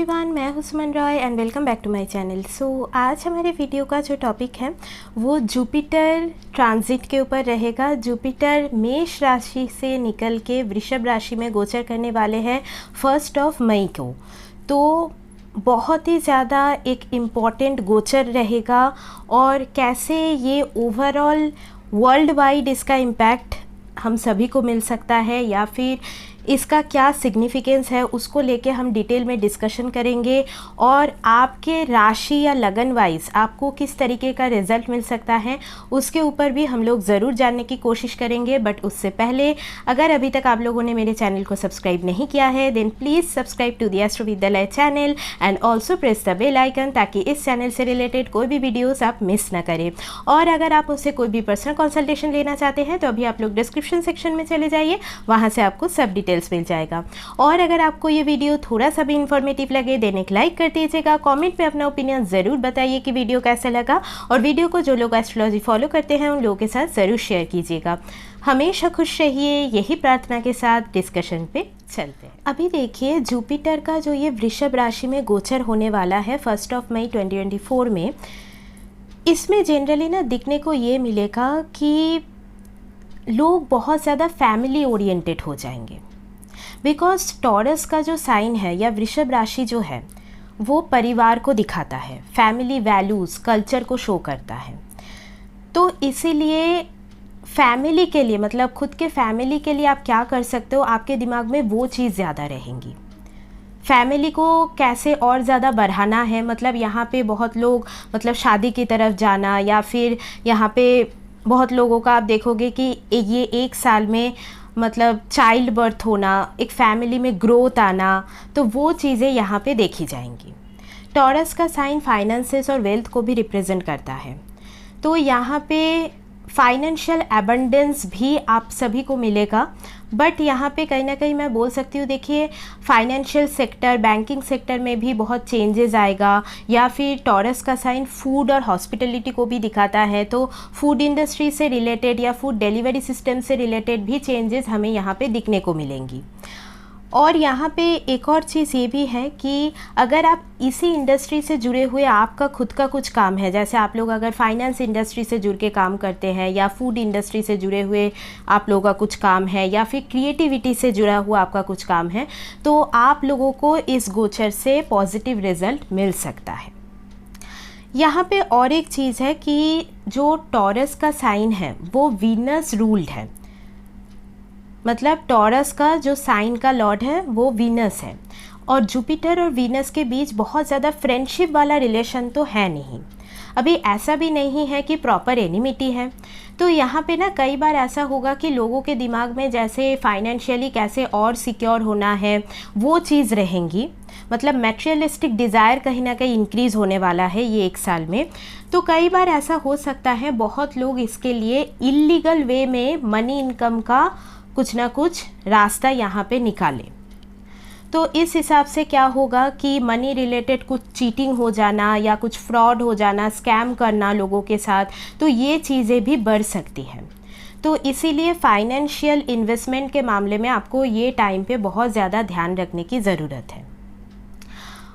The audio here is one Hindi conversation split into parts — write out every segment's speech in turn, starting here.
एवरीवन, मैं हूं Suman Roy and welcome back to my channel. आज हमारे वीडियो का जो टॉपिक है वो जुपिटर ट्रांजिट के ऊपर रहेगा। जुपिटर मेष राशि से निकल के वृषभ राशि में गोचर करने वाले हैं 1 मई को। तो बहुत ही ज़्यादा एक इम्पॉर्टेंट गोचर रहेगा और कैसे ये ओवरऑल वर्ल्ड वाइड इसका इम्पैक्ट हम सभी को मिल सकता है या फिर इसका क्या सिग्निफिकेंस है उसको लेके हम डिटेल में डिस्कशन करेंगे और आपके राशि या लगन वाइज आपको किस तरीके का रिजल्ट मिल सकता है उसके ऊपर भी हम लोग ज़रूर जानने की कोशिश करेंगे। बट उससे पहले अगर अभी तक आप लोगों ने मेरे चैनल को सब्सक्राइब नहीं किया है then please subscribe to the astro Vidyalaya channel and also press the bell icon ताकि इस चैनल से रिलेटेड कोई भी वीडियोज़ आप मिस ना करें। और अगर आप उससे कोई भी पर्सनल कंसल्टेशन लेना चाहते हैं तो अभी आप लोग डिस्क्रिप्शन सेक्शन में चले जाइए, वहाँ से आपको सब डिटेल्स मिल जाएगा। और अगर आपको ये वीडियो थोड़ा सा भी इंफॉर्मेटिव लगे देन एक लाइक कर दीजिएगा, कमेंट में अपना ओपिनियन ज़रूर बताइए कि वीडियो कैसा लगा और वीडियो को जो लोग एस्ट्रोलॉजी फॉलो करते हैं उन लोगों के साथ ज़रूर शेयर कीजिएगा। हमेशा खुश रहिए, यही प्रार्थना के साथ डिस्कशन पे चलते हैं। अभी देखिए जुपिटर का जो ये वृषभ राशि में गोचर होने वाला है 1 मई 2024 में, इसमें जनरली ना दिखने को ये मिलेगा कि लोग बहुत ज़्यादा फैमिली ओरिएंटेड हो जाएंगे। बिकॉज टॉरस का जो साइन है या वृषभ राशि जो है वो परिवार को दिखाता है, फैमिली वैल्यूज़ कल्चर को शो करता है। तो इसीलिए फैमिली के लिए मतलब खुद के फैमिली के लिए आप क्या कर सकते हो, आपके दिमाग में वो चीज़ ज़्यादा रहेंगी। फैमिली को कैसे और ज़्यादा बढ़ाना है, मतलब यहाँ पे बहुत लोग मतलब शादी की तरफ जाना या फिर यहाँ पे बहुत लोगों का आप देखोगे कि ये 1 साल में मतलब चाइल्ड बर्थ होना, एक फैमिली में ग्रोथ आना, तो वो चीज़ें यहाँ पे देखी जाएंगी। टॉरस का साइन फाइनेंसेस और वेल्थ को भी रिप्रेजेंट करता है, तो यहाँ पे फाइनेंशियल एबंडेंस भी आप सभी को मिलेगा। बट यहाँ पे कहीं ना कहीं मैं बोल सकती हूँ, देखिए फाइनेंशियल सेक्टर बैंकिंग सेक्टर में भी बहुत चेंजेस आएगा। या फिर टॉरस का साइन फूड और हॉस्पिटलिटी को भी दिखाता है, तो फूड इंडस्ट्री से रिलेटेड या फूड डिलीवरी सिस्टम से रिलेटेड भी चेंजेस हमें यहाँ पे दिखने को मिलेंगी। और यहाँ पे एक और चीज़ ये भी है कि अगर आप इसी इंडस्ट्री से जुड़े हुए आपका खुद का कुछ काम है, जैसे आप लोग अगर फाइनेंस इंडस्ट्री से जुड़ के काम करते हैं या फूड इंडस्ट्री से जुड़े हुए आप लोगों का कुछ काम है या फिर क्रिएटिविटी से जुड़ा हुआ आपका कुछ काम है, तो आप लोगों को इस गोचर से पॉजिटिव रिजल्ट मिल सकता है। यहाँ पे और एक चीज़ है कि जो टॉरस का साइन है वो वीनस रूल्ड है, मतलब टॉरस का जो साइन का लॉर्ड है वो वीनस है और जुपिटर और वीनस के बीच बहुत ज़्यादा फ्रेंडशिप वाला रिलेशन तो है नहीं। अभी ऐसा भी नहीं है कि प्रॉपर एनिमिटी है। तो यहाँ पे ना कई बार ऐसा होगा कि लोगों के दिमाग में जैसे फाइनेंशियली कैसे और सिक्योर होना है वो चीज़ रहेंगी, मतलब मैटेरियलिस्टिक डिज़ायर कहीं ना कहीं इंक्रीज़ होने वाला है ये 1 साल में। तो कई बार ऐसा हो सकता है बहुत लोग इसके लिए इलीगल वे में मनी इनकम का कुछ ना कुछ रास्ता यहाँ पे निकाले। तो इस हिसाब से क्या होगा कि मनी रिलेटेड कुछ चीटिंग हो जाना या कुछ फ्रॉड हो जाना, स्कैम करना लोगों के साथ, तो ये चीज़ें भी बढ़ सकती हैं। तो इसीलिए फाइनेंशियल इन्वेस्टमेंट के मामले में आपको ये टाइम पे बहुत ज़्यादा ध्यान रखने की ज़रूरत है।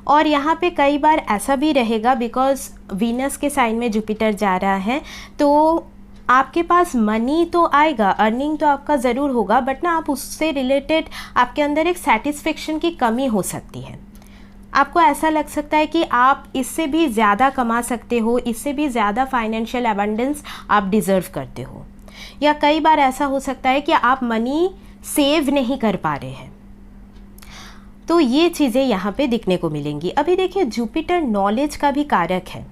और यहाँ पे कई बार ऐसा भी रहेगा बिकॉज वीनस के साइन में जुपिटर जा रहा है, तो आपके पास मनी तो आएगा, अर्निंग तो आपका ज़रूर होगा, बट ना आप उससे रिलेटेड आपके अंदर एक सेटिस्फेक्शन की कमी हो सकती है। आपको ऐसा लग सकता है कि आप इससे भी ज़्यादा कमा सकते हो, इससे भी ज़्यादा फाइनेंशियल एबंडेंस आप डिज़र्व करते हो। या कई बार ऐसा हो सकता है कि आप मनी सेव नहीं कर पा रहे हैं। तो ये चीज़ें यहाँ पे दिखने को मिलेंगी। अभी देखिए जुपिटर नॉलेज का भी कारक है,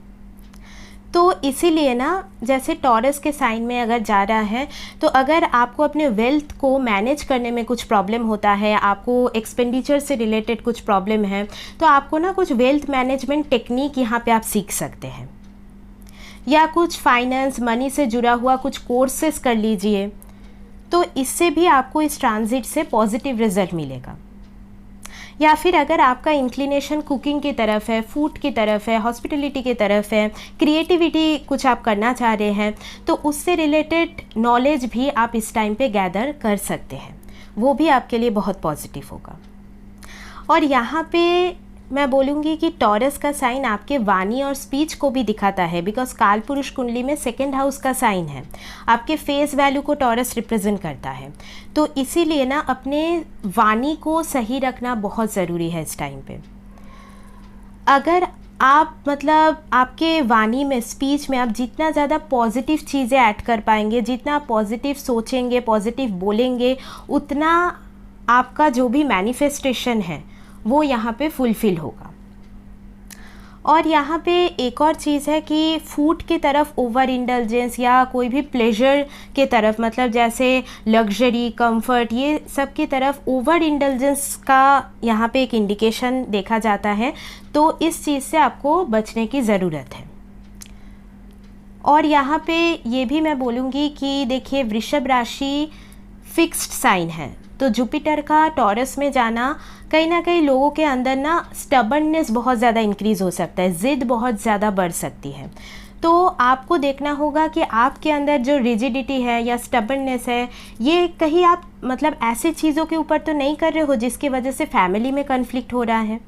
तो इसीलिए ना जैसे टॉरस के साइन में अगर जा रहा है, तो अगर आपको अपने वेल्थ को मैनेज करने में कुछ प्रॉब्लम होता है, आपको एक्सपेंडिचर से रिलेटेड कुछ प्रॉब्लम है, तो आपको ना कुछ वेल्थ मैनेजमेंट टेक्निक यहाँ पे आप सीख सकते हैं या कुछ फाइनेंस मनी से जुड़ा हुआ कुछ कोर्सेस कर लीजिए। तो इससे भी आपको इस ट्रांजिट से पॉजिटिव रिजल्ट मिलेगा। या फिर अगर आपका इंक्लिनेशन कुकिंग की तरफ है, फूड की तरफ है, हॉस्पिटलिटी की तरफ है, क्रिएटिविटी कुछ आप करना चाह रहे हैं, तो उससे रिलेटेड नॉलेज भी आप इस टाइम पे गैदर कर सकते हैं, वो भी आपके लिए बहुत पॉजिटिव होगा। और यहाँ पे मैं बोलूँगी कि टॉरस का साइन आपके वाणी और स्पीच को भी दिखाता है, बिकॉज कालपुरुष कुंडली में सेकंड हाउस का साइन है, आपके फेस वैल्यू को टॉरस रिप्रेजेंट करता है। तो इसीलिए ना अपने वाणी को सही रखना बहुत ज़रूरी है इस टाइम पे। अगर आप मतलब आपके वाणी में, स्पीच में आप जितना ज़्यादा पॉजिटिव चीज़ें ऐड कर पाएंगे, जितना आप पॉजिटिव सोचेंगे, पॉजिटिव बोलेंगे, उतना आपका जो भी मैनिफेस्टेशन है वो यहाँ पे फुलफ़िल होगा। और यहाँ पे एक और चीज़ है कि फूड की तरफ ओवर इंडल्जेंस या कोई भी प्लेजर के तरफ, मतलब जैसे लग्जरी, कंफर्ट, ये सब की तरफ ओवर इंडल्जेंस का यहाँ पे एक इंडिकेशन देखा जाता है। तो इस चीज़ से आपको बचने की ज़रूरत है। और यहाँ पे ये भी मैं बोलूँगी कि देखिए वृषभ राशि फिक्स्ड साइन है, तो जुपिटर का टॉरस में जाना कहीं ना कहीं लोगों के अंदर ना स्टबर्ननेस बहुत ज़्यादा इंक्रीज़ हो सकता है, ज़िद बहुत ज़्यादा बढ़ सकती है। तो आपको देखना होगा कि आपके अंदर जो रिजिडिटी है या स्टबर्ननेस है, ये कहीं आप मतलब ऐसी चीज़ों के ऊपर तो नहीं कर रहे हो जिसकी वजह से फैमिली में कन्फ्लिक्ट हो रहा है।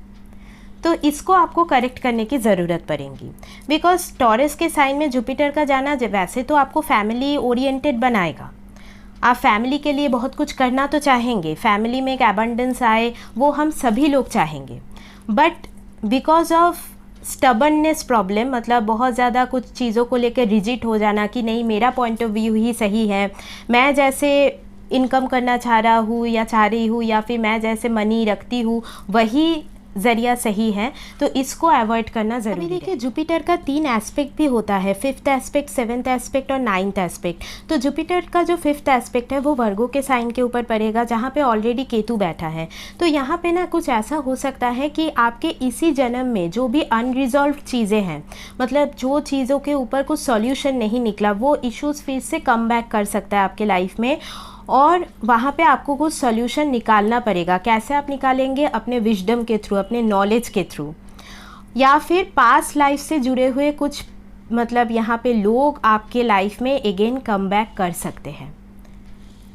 तो इसको आपको करेक्ट करने की ज़रूरत पड़ेगी, बिकॉज टॉरस के साइन में जुपिटर का जाना वैसे तो आपको फैमिली ओरिएंटेड बनाएगा, आप फैमिली के लिए बहुत कुछ करना तो चाहेंगे, फैमिली में एक एबंडेंस आए वो हम सभी लोग चाहेंगे, but because of stubbornness problem, मतलब बहुत ज़्यादा कुछ चीज़ों को लेकर रिजिड हो जाना कि नहीं मेरा पॉइंट ऑफ व्यू ही सही है, मैं जैसे इनकम करना चाह रहा हूँ या चाह रही हूँ, या फिर मैं जैसे मनी रखती हूँ वही ज़रिया सही है, तो इसको अवॉइड करना ज़रूरी है। देखिए जुपिटर का 3 एस्पेक्ट भी होता है, 5th एस्पेक्ट, 7th एस्पेक्ट और 9th एस्पेक्ट। तो जुपिटर का जो 5th एस्पेक्ट है वो वर्गो के साइन के ऊपर पड़ेगा, जहाँ पे ऑलरेडी केतु बैठा है। तो यहाँ पे ना कुछ ऐसा हो सकता है कि आपके इसी जन्म में जो भी अनरिजॉल्व चीज़ें हैं, मतलब जो चीज़ों के ऊपर कुछ सॉल्यूशन नहीं निकला, वो इश्यूज़ फिर से कम बैक कर सकता है आपके लाइफ में, और वहाँ पे आपको कुछ सॉल्यूशन निकालना पड़ेगा। कैसे आप निकालेंगे? अपने विजडम के थ्रू, अपने नॉलेज के थ्रू, या फिर पास्ट लाइफ से जुड़े हुए कुछ मतलब यहाँ पे लोग आपके लाइफ में अगेन कम बैक कर सकते हैं।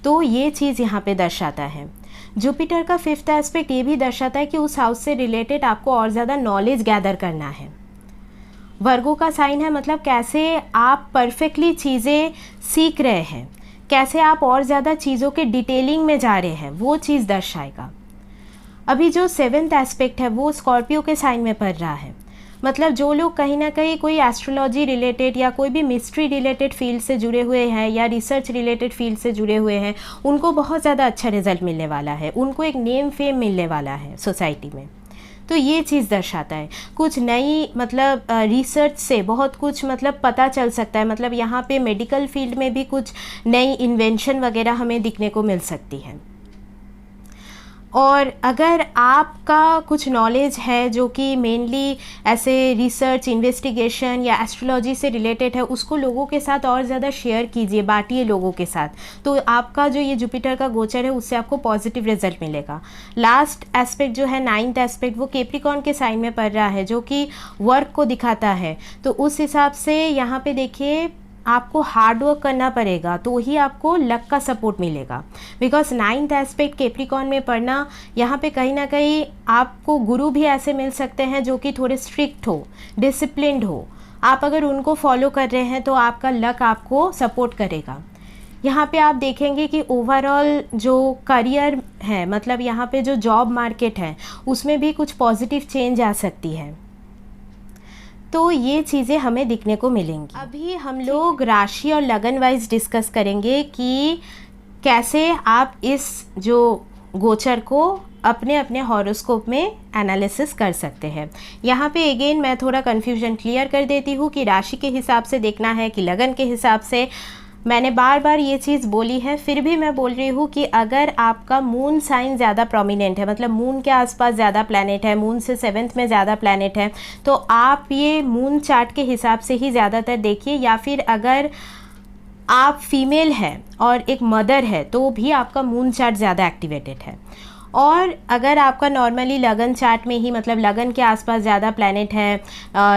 तो ये चीज़ यहाँ पे दर्शाता है। जुपिटर का 5th एस्पेक्ट ये भी दर्शाता है कि उस हाउस से रिलेटेड आपको और ज़्यादा नॉलेज गैदर करना है। वर्गो का साइन है, मतलब कैसे आप परफेक्टली चीज़ें सीख रहे हैं, कैसे आप और ज़्यादा चीज़ों के डिटेलिंग में जा रहे हैं, वो चीज़ दर्शाएगा। अभी जो 7th एस्पेक्ट है वो स्कॉर्पियो के साइन में पड़ रहा है, मतलब जो लोग कहीं ना कहीं कोई एस्ट्रोलॉजी रिलेटेड या कोई भी मिस्ट्री रिलेटेड फील्ड से जुड़े हुए हैं या रिसर्च रिलेटेड फील्ड से जुड़े हुए हैं, उनको बहुत ज़्यादा अच्छा रिजल्ट मिलने वाला है, उनको एक नेम फेम मिलने वाला है सोसाइटी में। तो ये चीज़ दर्शाता है कुछ नई मतलब रिसर्च से बहुत कुछ मतलब पता चल सकता है, मतलब यहाँ पे मेडिकल फील्ड में भी कुछ नई इन्वेंशन वगैरह हमें दिखने को मिल सकती है। और अगर आपका कुछ नॉलेज है जो कि मेनली ऐसे रिसर्च, इन्वेस्टिगेशन या एस्ट्रोलॉजी से रिलेटेड है, उसको लोगों के साथ और ज़्यादा शेयर कीजिए, बांटिए लोगों के साथ, तो आपका जो ये जुपिटर का गोचर है उससे आपको पॉजिटिव रिजल्ट मिलेगा। लास्ट एस्पेक्ट जो है 9th एस्पेक्ट, वो कैप्रिकॉर्न के साइन में पड़ रहा है जो कि वर्क को दिखाता है। तो उस हिसाब से यहाँ पे देखिए आपको हार्ड वर्क करना पड़ेगा तो ही आपको लक का सपोर्ट मिलेगा, बिकॉज 9th एस्पेक्ट कैप्रिकॉर्न में पढ़ना, यहाँ पे कहीं ना कहीं आपको गुरु भी ऐसे मिल सकते हैं जो कि थोड़े स्ट्रिक्ट हो, डिसिप्लिन्ड हो। आप अगर उनको फॉलो कर रहे हैं तो आपका लक आपको सपोर्ट करेगा। यहाँ पे आप देखेंगे कि ओवरऑल जो करियर है, मतलब यहाँ पे जो जॉब मार्केट है उसमें भी कुछ पॉजिटिव चेंज आ सकती है। तो ये चीज़ें हमें दिखने को मिलेंगी। अभी हम लोग राशि और लगन वाइज डिस्कस करेंगे कि कैसे आप इस जो गोचर को अपने अपने हॉरोस्कोप में एनालिसिस कर सकते हैं। यहाँ पे अगेन मैं थोड़ा कन्फ्यूजन क्लियर कर देती हूँ कि राशि के हिसाब से देखना है कि लगन के हिसाब से। मैंने बार बार ये चीज़ बोली है, फिर भी मैं बोल रही हूँ कि अगर आपका मून साइन ज़्यादा प्रोमिनेंट है, मतलब मून के आसपास ज़्यादा प्लैनेट है, मून से 7th में ज़्यादा प्लैनेट है, तो आप ये मून चार्ट के हिसाब से ही ज़्यादातर देखिए। या फिर अगर आप फीमेल हैं और एक मदर है तो भी आपका मून चार्ट ज़्यादा एक्टिवेटेड है। और अगर आपका नॉर्मली लगन चार्ट में ही, मतलब लगन के आसपास ज़्यादा प्लैनेट है,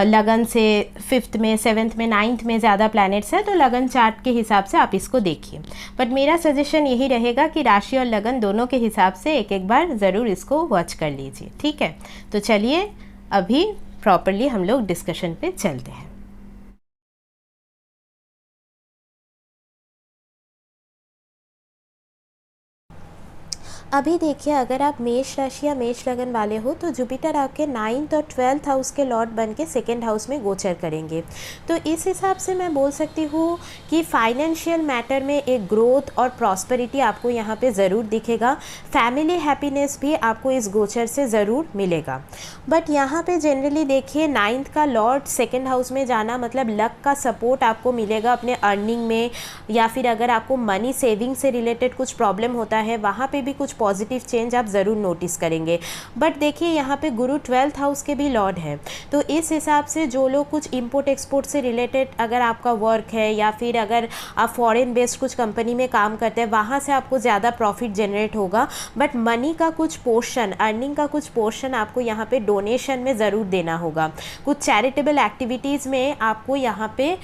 लगन से 5th में, 7th में, 9th में ज़्यादा प्लैनेट्स हैं, तो लगन चार्ट के हिसाब से आप इसको देखिए। बट मेरा सजेशन यही रहेगा कि राशि और लगन दोनों के हिसाब से एक एक बार ज़रूर इसको वॉच कर लीजिए, ठीक है। तो चलिए अभी प्रॉपरली हम लोग डिस्कशन पे चलते हैं। अभी देखिए, अगर आप मेष राशि या मेष लगन वाले हो तो जुपिटर आपके 9th और 12th हाउस के लॉर्ड बन के 2nd हाउस में गोचर करेंगे। तो इस हिसाब से मैं बोल सकती हूँ कि फाइनेंशियल मैटर में एक ग्रोथ और प्रॉस्पेरिटी आपको यहाँ पे ज़रूर दिखेगा। फैमिली हैप्पीनेस भी आपको इस गोचर से ज़रूर मिलेगा। बट यहाँ पे जनरली देखिए 9th का लॉर्ड 2nd हाउस में जाना मतलब लक का सपोर्ट आपको मिलेगा अपने अर्निंग में, या फिर अगर आपको मनी सेविंग से रिलेटेड कुछ प्रॉब्लम होता है वहाँ पे भी कुछ पॉजिटिव चेंज आप ज़रूर नोटिस करेंगे। बट देखिए यहाँ पे गुरु 12th हाउस के भी लॉर्ड हैं, तो इस हिसाब से जो लोग कुछ इंपोर्ट एक्सपोर्ट से रिलेटेड अगर आपका वर्क है या फिर अगर आप फॉरेन बेस्ड कुछ कंपनी में काम करते हैं वहाँ से आपको ज़्यादा प्रॉफिट जनरेट होगा। बट मनी का कुछ पोर्शन, अर्निंग का कुछ पोर्शन आपको यहाँ पे डोनेशन में ज़रूर देना होगा। कुछ चैरिटेबल एक्टिविटीज़ में आपको यहाँ पे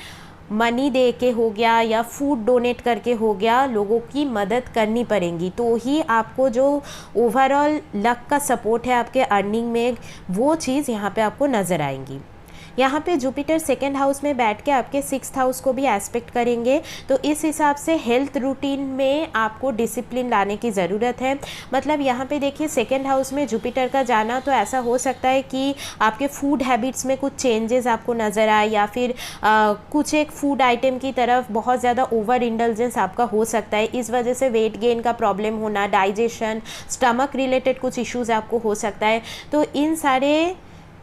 मनी दे के हो गया या फूड डोनेट करके हो गया, लोगों की मदद करनी पड़ेगी, तो ही आपको जो ओवरऑल लक का सपोर्ट है आपके अर्निंग में वो चीज़ यहाँ पे आपको नज़र आएंगी। यहाँ पे जुपिटर 2nd हाउस में बैठ के आपके 6th हाउस को भी एस्पेक्ट करेंगे, तो इस हिसाब से हेल्थ रूटीन में आपको डिसिप्लिन लाने की ज़रूरत है। मतलब यहाँ पे देखिए 2nd हाउस में जुपिटर का जाना तो ऐसा हो सकता है कि आपके फूड हैबिट्स में कुछ चेंजेस आपको नज़र आए, या फिर कुछ एक फूड आइटम की तरफ बहुत ज़्यादा ओवर इंडल्जेंस आपका हो सकता है। इस वजह से वेट गेन का प्रॉब्लम होना, डाइजेशन, स्टमक रिलेटेड कुछ इश्यूज़ आपको हो सकता है। तो इन सारे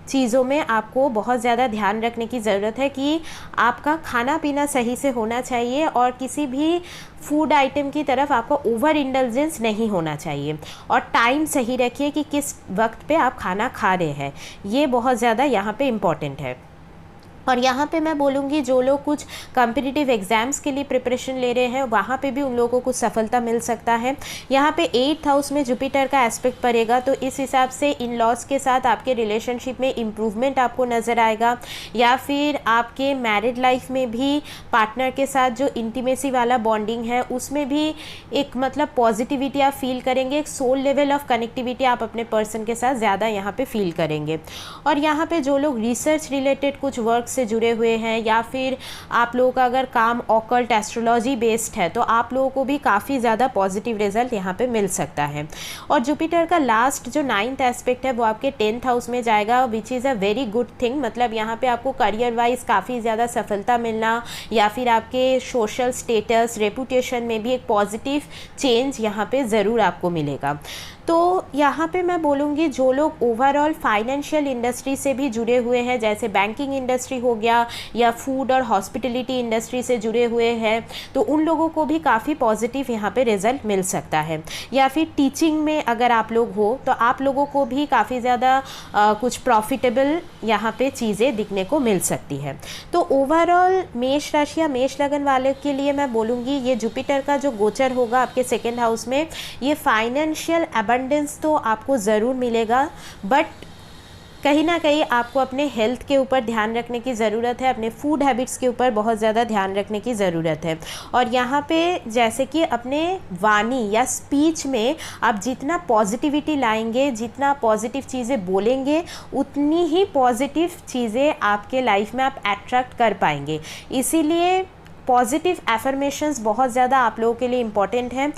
चीज़ों में आपको बहुत ज़्यादा ध्यान रखने की ज़रूरत है कि आपका खाना पीना सही से होना चाहिए और किसी भी फूड आइटम की तरफ आपका ओवर इंडल्जेंस नहीं होना चाहिए, और टाइम सही रखिए कि किस वक्त पे आप खाना खा रहे हैं, ये बहुत ज़्यादा यहाँ पे इम्पॉर्टेंट है। और यहाँ पे मैं बोलूँगी जो लोग कुछ कॉम्पिटिटिव एग्ज़ाम्स के लिए प्रिपरेशन ले रहे हैं वहाँ पे भी उन लोगों को कुछ सफलता मिल सकता है। यहाँ पे 8th हाउस में जुपिटर का एस्पेक्ट पड़ेगा, तो इस हिसाब से इन लॉज के साथ आपके रिलेशनशिप में इम्प्रूवमेंट आपको नज़र आएगा, या फिर आपके मैरिड लाइफ में भी पार्टनर के साथ जो इंटीमेसी वाला बॉन्डिंग है उसमें भी एक मतलब पॉजिटिविटी आप फील करेंगे, एक सोल लेवल ऑफ कनेक्टिविटी आप अपने पर्सन के साथ ज़्यादा यहाँ पर फील करेंगे। और यहाँ पर जो लोग रिसर्च रिलेटेड कुछ वर्क से जुड़े हुए हैं, या फिर आप लोगों का अगर काम ऑकल्ट एस्ट्रोलॉजी बेस्ड है तो आप लोगों को भी काफ़ी ज़्यादा पॉजिटिव रिजल्ट यहाँ पे मिल सकता है। और जुपिटर का लास्ट जो 9th एस्पेक्ट है वो आपके 10th हाउस में जाएगा, which is a very good thing. मतलब यहाँ पे आपको करियर वाइज काफ़ी ज़्यादा सफलता मिलना, या फिर आपके सोशल स्टेटस, रेपुटेशन में भी एक पॉजिटिव चेंज यहाँ पे ज़रूर आपको मिलेगा। तो यहाँ पे मैं बोलूँगी जो लोग ओवरऑल फाइनेंशियल इंडस्ट्री से भी जुड़े हुए हैं, जैसे बैंकिंग इंडस्ट्री हो गया या फूड और हॉस्पिटलिटी इंडस्ट्री से जुड़े हुए हैं, तो उन लोगों को भी काफ़ी पॉजिटिव यहाँ पे रिजल्ट मिल सकता है। या फिर टीचिंग में अगर आप लोग हो तो आप लोगों को भी काफ़ी ज़्यादा कुछ प्रॉफिटेबल यहाँ पे चीज़ें दिखने को मिल सकती है। तो ओवरऑल मेष राशि या मेष लगन वाले के लिए मैं बोलूँगी ये जुपिटर का जो गोचर होगा आपके 2nd हाउस में, ये फाइनेंशियल अबंडेंस तो आपको ज़रूर मिलेगा, बट कहीं ना कहीं आपको अपने हेल्थ के ऊपर ध्यान रखने की ज़रूरत है, अपने फूड हैबिट्स के ऊपर बहुत ज़्यादा ध्यान रखने की ज़रूरत है। और यहाँ पे जैसे कि अपने वाणी या स्पीच में आप जितना पॉजिटिविटी लाएंगे, जितना पॉजिटिव चीज़ें बोलेंगे, उतनी ही पॉजिटिव चीज़ें आपके लाइफ में आप अट्रैक्ट कर पाएंगे। इसीलिए पॉजिटिव एफर्मेशंस बहुत ज़्यादा आप लोगों के लिए इम्पॉर्टेंट है।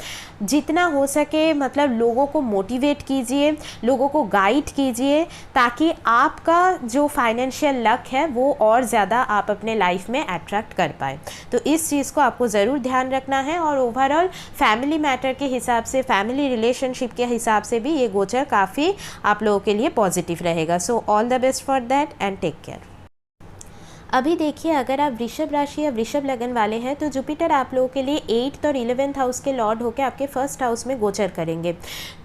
जितना हो सके मतलब लोगों को मोटिवेट कीजिए, लोगों को गाइड कीजिए, ताकि आपका जो फाइनेंशियल लक है वो और ज़्यादा आप अपने लाइफ में अट्रैक्ट कर पाए। तो इस चीज़ को आपको ज़रूर ध्यान रखना है। और ओवरऑल फैमिली मैटर के हिसाब से, फैमिली रिलेशनशिप के हिसाब से भी ये गोचर काफ़ी आप लोगों के लिए पॉजिटिव रहेगा। So all the best for that and take care. अभी देखिए, अगर आप वृषभ राशि या वृषभ लगन वाले हैं तो जुपिटर आप लोगों के लिए 8th और 11th हाउस के लॉर्ड होकर आपके 1st हाउस में गोचर करेंगे।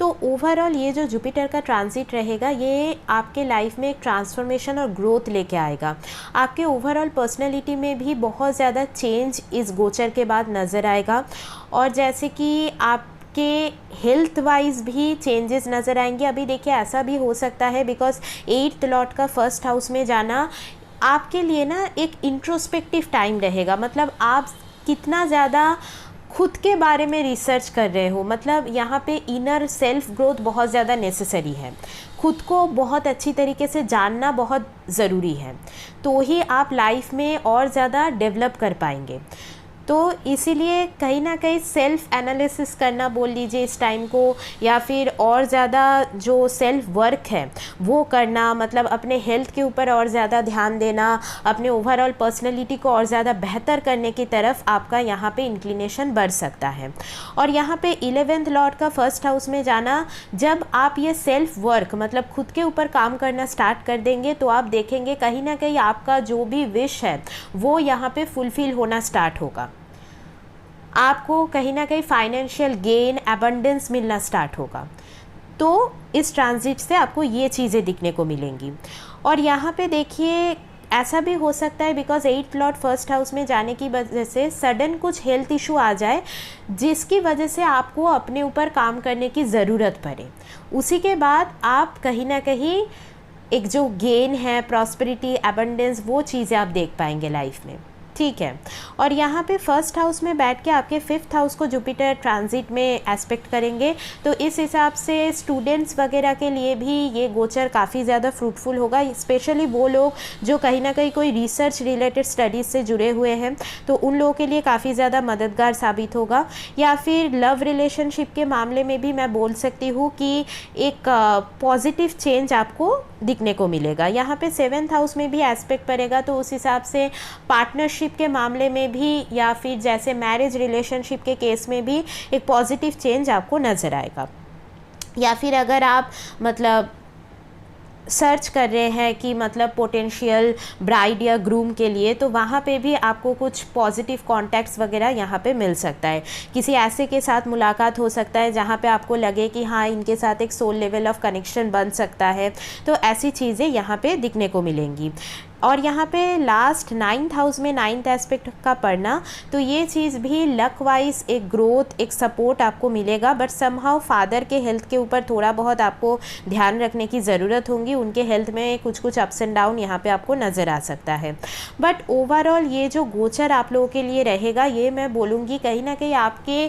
तो ओवरऑल ये जो जुपिटर का ट्रांजिट रहेगा ये आपके लाइफ में एक ट्रांसफॉर्मेशन और ग्रोथ लेके आएगा। आपके ओवरऑल पर्सनैलिटी में भी बहुत ज़्यादा चेंज इस गोचर के बाद नज़र आएगा। और जैसे कि आप के हेल्थ वाइज भी चेंजेस नज़र आएंगे। अभी देखिए ऐसा भी हो सकता है बिकॉज 8th लॉर्ड का 1st हाउस में जाना आपके लिए ना एक इंट्रोस्पेक्टिव टाइम रहेगा। मतलब आप कितना ज़्यादा खुद के बारे में रिसर्च कर रहे हो, मतलब यहाँ पे इनर सेल्फ ग्रोथ बहुत ज़्यादा नेसेसरी है, खुद को बहुत अच्छी तरीके से जानना बहुत ज़रूरी है, तो ही आप लाइफ में और ज़्यादा डेवलप कर पाएंगे। तो इसीलिए कहीं ना कहीं सेल्फ एनालिसिस करना बोल लीजिए इस टाइम को, या फिर और ज़्यादा जो सेल्फ वर्क है वो करना, मतलब अपने हेल्थ के ऊपर और ज़्यादा ध्यान देना, अपने ओवरऑल पर्सनैलिटी को और ज़्यादा बेहतर करने की तरफ आपका यहाँ पे इंक्लिनेशन बढ़ सकता है। और यहाँ पे 11th लॉर्ड का फर्स्ट हाउस में जाना, जब आप ये सेल्फ वर्क मतलब खुद के ऊपर काम करना स्टार्ट कर देंगे तो आप देखेंगे कहीं ना कहीं आपका जो भी विश है वो यहाँ पे फुलफ़िल होना स्टार्ट होगा, आपको कहीं ना कहीं फाइनेंशियल गेन, एबंडेंस मिलना स्टार्ट होगा। तो इस ट्रांजिट से आपको ये चीज़ें दिखने को मिलेंगी। और यहाँ पे देखिए ऐसा भी हो सकता है because 8th Lord first house में जाने की वजह से सडन कुछ हेल्थ इशू आ जाए जिसकी वजह से आपको अपने ऊपर काम करने की ज़रूरत पड़े, उसी के बाद आप कहीं ना कहीं एक जो गेन है, प्रॉस्पेरिटी, एबंडेंस, वो चीज़ें आप देख पाएंगे लाइफ में, ठीक है। और यहाँ पे फर्स्ट हाउस में बैठ के आपके 5th हाउस को जुपिटर ट्रांजिट में एस्पेक्ट करेंगे, तो इस हिसाब से स्टूडेंट्स वगैरह के लिए भी ये गोचर काफ़ी ज़्यादा फ्रूटफुल होगा, स्पेशली वो लोग जो कहीं ना कहीं कोई रिसर्च रिलेटेड स्टडीज़ से जुड़े हुए हैं तो उन लोगों के लिए काफ़ी ज़्यादा मददगार साबित होगा। या फिर लव रिलेशनशिप के मामले में भी मैं बोल सकती हूँ कि एक पॉजिटिव चेंज आपको दिखने को मिलेगा। यहाँ पे 7th हाउस में भी एस्पेक्ट पड़ेगा, तो उस हिसाब से पार्टनरशिप के मामले में भी या फिर जैसे मैरिज रिलेशनशिप के केस में भी एक पॉजिटिव चेंज आपको नज़र आएगा। या फिर अगर आप मतलब सर्च कर रहे हैं कि मतलब पोटेंशियल ब्राइड या ग्रूम के लिए, तो वहाँ पे भी आपको कुछ पॉजिटिव कॉन्टैक्ट्स वगैरह यहाँ पे मिल सकता है। किसी ऐसे के साथ मुलाकात हो सकता है जहाँ पे आपको लगे कि हाँ इनके साथ एक सोल लेवल ऑफ कनेक्शन बन सकता है, तो ऐसी चीज़ें यहाँ पे दिखने को मिलेंगी। और यहाँ पे लास्ट 9th हाउस में 9th एस्पेक्ट का पढ़ना, तो ये चीज़ भी लक वाइज एक ग्रोथ, एक सपोर्ट आपको मिलेगा, बट समहाउ फादर के हेल्थ के ऊपर थोड़ा बहुत आपको ध्यान रखने की ज़रूरत होगी, उनके हेल्थ में कुछ अप्स एंड डाउन यहाँ पे आपको नज़र आ सकता है। बट ओवरऑल ये जो गोचर आप लोगों के लिए रहेगा, ये मैं बोलूँगी कहीं ना कहीं आपके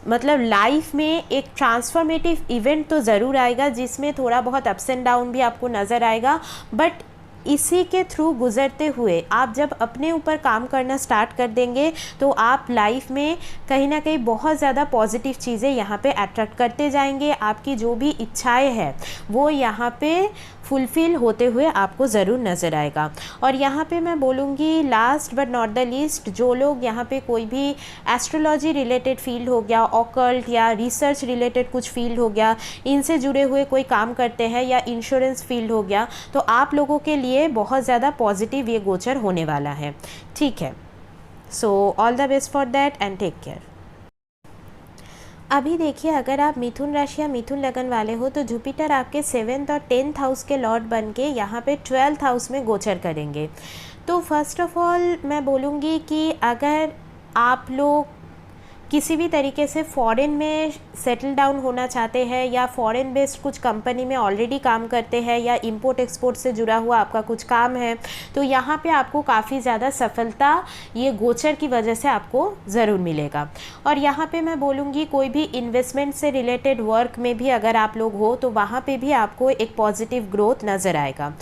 मतलब लाइफ में एक ट्रांसफॉर्मेटिव इवेंट तो ज़रूर आएगा जिसमें थोड़ा बहुत अप्स एंड डाउन भी आपको नज़र आएगा, बट इसी के थ्रू गुज़रते हुए आप जब अपने ऊपर काम करना स्टार्ट कर देंगे तो आप लाइफ में कहीं ना कहीं बहुत ज़्यादा पॉजिटिव चीज़ें यहाँ पे अट्रैक्ट करते जाएंगे। आपकी जो भी इच्छाएं हैं वो यहाँ पे फुलफ़िल होते हुए आपको ज़रूर नज़र आएगा। और यहाँ पे मैं बोलूँगी last but not the least, जो लोग यहाँ पे कोई भी एस्ट्रोलॉजी रिलेटेड फील्ड हो गया, ऑकल्ट या रिसर्च रिलेटेड कुछ फील्ड हो गया, इनसे जुड़े हुए कोई काम करते हैं, या इंश्योरेंस फील्ड हो गया, तो आप लोगों के लिए बहुत ज़्यादा पॉजिटिव ये गोचर होने वाला है, ठीक है। So all the best for that and take care. अभी देखिए अगर आप मिथुन राशि या मिथुन लगन वाले हो तो जुपिटर आपके 7th और 10th हाउस के लॉर्ड बन के यहाँ पे 12th हाउस में गोचर करेंगे। तो फर्स्ट ऑफ ऑल मैं बोलूँगी कि अगर आप लोग किसी भी तरीके से फॉरेन में सेटल डाउन होना चाहते हैं या फॉरेन बेस्ड कुछ कंपनी में ऑलरेडी काम करते हैं या इंपोर्ट एक्सपोर्ट से जुड़ा हुआ आपका कुछ काम है, तो यहाँ पे आपको काफ़ी ज़्यादा सफलता ये गोचर की वजह से आपको ज़रूर मिलेगा। और यहाँ पे मैं बोलूँगी कोई भी इन्वेस्टमेंट से रिलेटेड वर्क में भी अगर आप लोग हो तो वहाँ पे भी आपको एक पॉजिटिव ग्रोथ नज़र आएगा।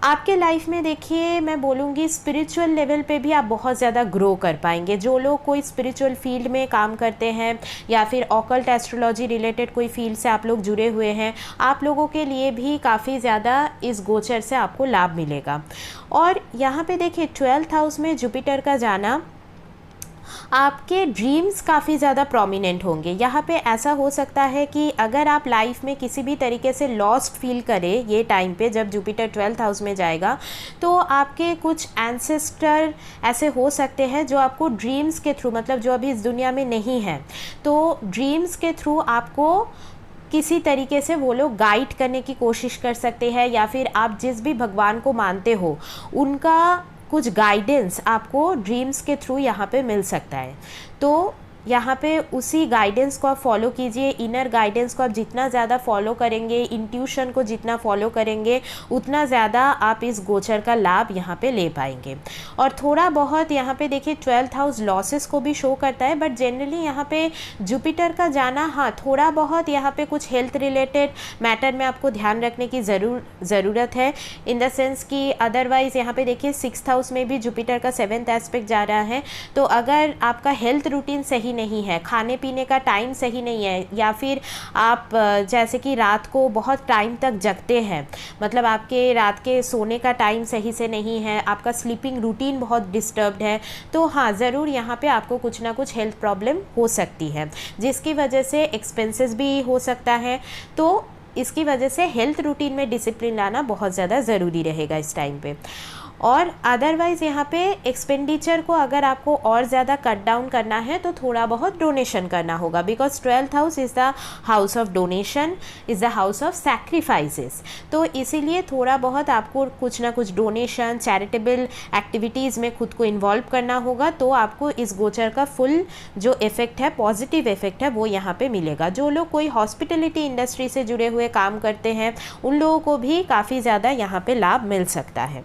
आपके लाइफ में देखिए मैं बोलूँगी स्पिरिचुअल लेवल पे भी आप बहुत ज़्यादा ग्रो कर पाएंगे। जो लोग कोई स्पिरिचुअल फील्ड में काम करते हैं या फिर ऑकल्ट एस्ट्रोलॉजी रिलेटेड कोई फील्ड से आप लोग जुड़े हुए हैं, आप लोगों के लिए भी काफ़ी ज़्यादा इस गोचर से आपको लाभ मिलेगा। और यहाँ पे देखिए 12th हाउस में जुपिटर का जाना, आपके ड्रीम्स काफ़ी ज़्यादा प्रोमिनेंट होंगे। यहाँ पे ऐसा हो सकता है कि अगर आप लाइफ में किसी भी तरीके से लॉस्ट फील करें ये टाइम पे जब जुपिटर 12th हाउस में जाएगा, तो आपके कुछ एंसेस्टर ऐसे हो सकते हैं जो आपको ड्रीम्स के थ्रू, मतलब जो अभी इस दुनिया में नहीं है, तो ड्रीम्स के थ्रू आपको किसी तरीके से वो लोग गाइड करने की कोशिश कर सकते हैं, या फिर आप जिस भी भगवान को मानते हो उनका कुछ गाइडेंस आपको ड्रीम्स के थ्रू यहाँ पे मिल सकता है। तो यहाँ पे उसी गाइडेंस को आप फॉलो कीजिए। इनर गाइडेंस को आप जितना ज़्यादा फॉलो करेंगे, इंट्यूशन को जितना फॉलो करेंगे, उतना ज़्यादा आप इस गोचर का लाभ यहाँ पे ले पाएंगे। और थोड़ा बहुत यहाँ पे देखिए 12th हाउस लॉसेस को भी शो करता है, बट जनरली यहाँ पे जुपिटर का जाना, हाँ थोड़ा बहुत यहाँ पे कुछ हेल्थ रिलेटेड मैटर में आपको ध्यान रखने की ज़रूरत है, इन द सेंस कि अदरवाइज़ यहाँ पे देखिए 6th हाउस में भी जुपिटर का 7th एस्पेक्ट जा रहा है। तो अगर आपका हेल्थ रूटीन सही नहीं है, खाने पीने का टाइम सही नहीं है, या फिर आप जैसे कि रात को बहुत टाइम तक जगते हैं, मतलब आपके रात के सोने का टाइम सही से नहीं है, आपका स्लीपिंग रूटीन बहुत डिस्टर्ब्ड है, तो हाँ ज़रूर यहाँ पे आपको कुछ ना कुछ हेल्थ प्रॉब्लम हो सकती है, जिसकी वजह से एक्सपेंसेस भी हो सकता है। तो इसकी वजह से हेल्थ रूटीन में डिसिप्लिन लाना बहुत ज़्यादा ज़रूरी रहेगा इस टाइम पे। और अदरवाइज़ यहाँ पे एक्सपेंडिचर को अगर आपको और ज़्यादा कट डाउन करना है तो थोड़ा बहुत डोनेशन करना होगा, because 12th house is the house of donation, is the house of sacrifices. तो इसीलिए थोड़ा बहुत आपको कुछ ना कुछ डोनेशन, चैरिटेबल एक्टिविटीज़ में खुद को इन्वॉल्व करना होगा, तो आपको इस गोचर का फुल जो इफ़ेक्ट है, पॉजिटिव इफ़ेक्ट है, वो यहाँ पे मिलेगा। जो लोग कोई हॉस्पिटलिटी इंडस्ट्री से जुड़े हुए काम करते हैं, उन लोगों को भी काफ़ी ज़्यादा यहाँ पे लाभ मिल सकता है।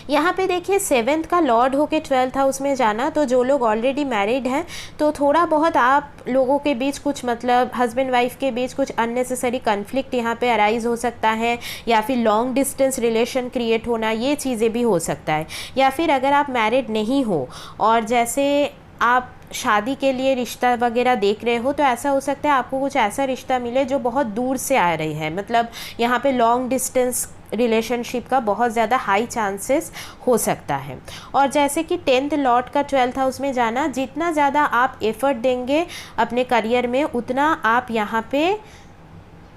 यहाँ पे देखिए 7th का लॉर्ड होके 12th हाउस में जाना, तो जो लोग ऑलरेडी मैरिड हैं तो थोड़ा बहुत आप लोगों के बीच कुछ, मतलब हस्बैंड वाइफ के बीच कुछ अननेसेसरी कन्फ्लिक्ट यहाँ पे अराइज हो सकता है, या फिर लॉन्ग डिस्टेंस रिलेशन क्रिएट होना, ये चीज़ें भी हो सकता है। या फिर अगर आप मैरिड नहीं हो और जैसे आप शादी के लिए रिश्ता वगैरह देख रहे हो, तो ऐसा हो सकता है आपको कुछ ऐसा रिश्ता मिले जो बहुत दूर से आ रही है, मतलब यहाँ पे लॉन्ग डिस्टेंस रिलेशनशिप का बहुत ज़्यादा हाई चांसेस हो सकता है। और जैसे कि 10th लॉर्ड का 12th हाउस में जाना, जितना ज़्यादा आप एफर्ट देंगे अपने करियर में, उतना आप यहाँ पे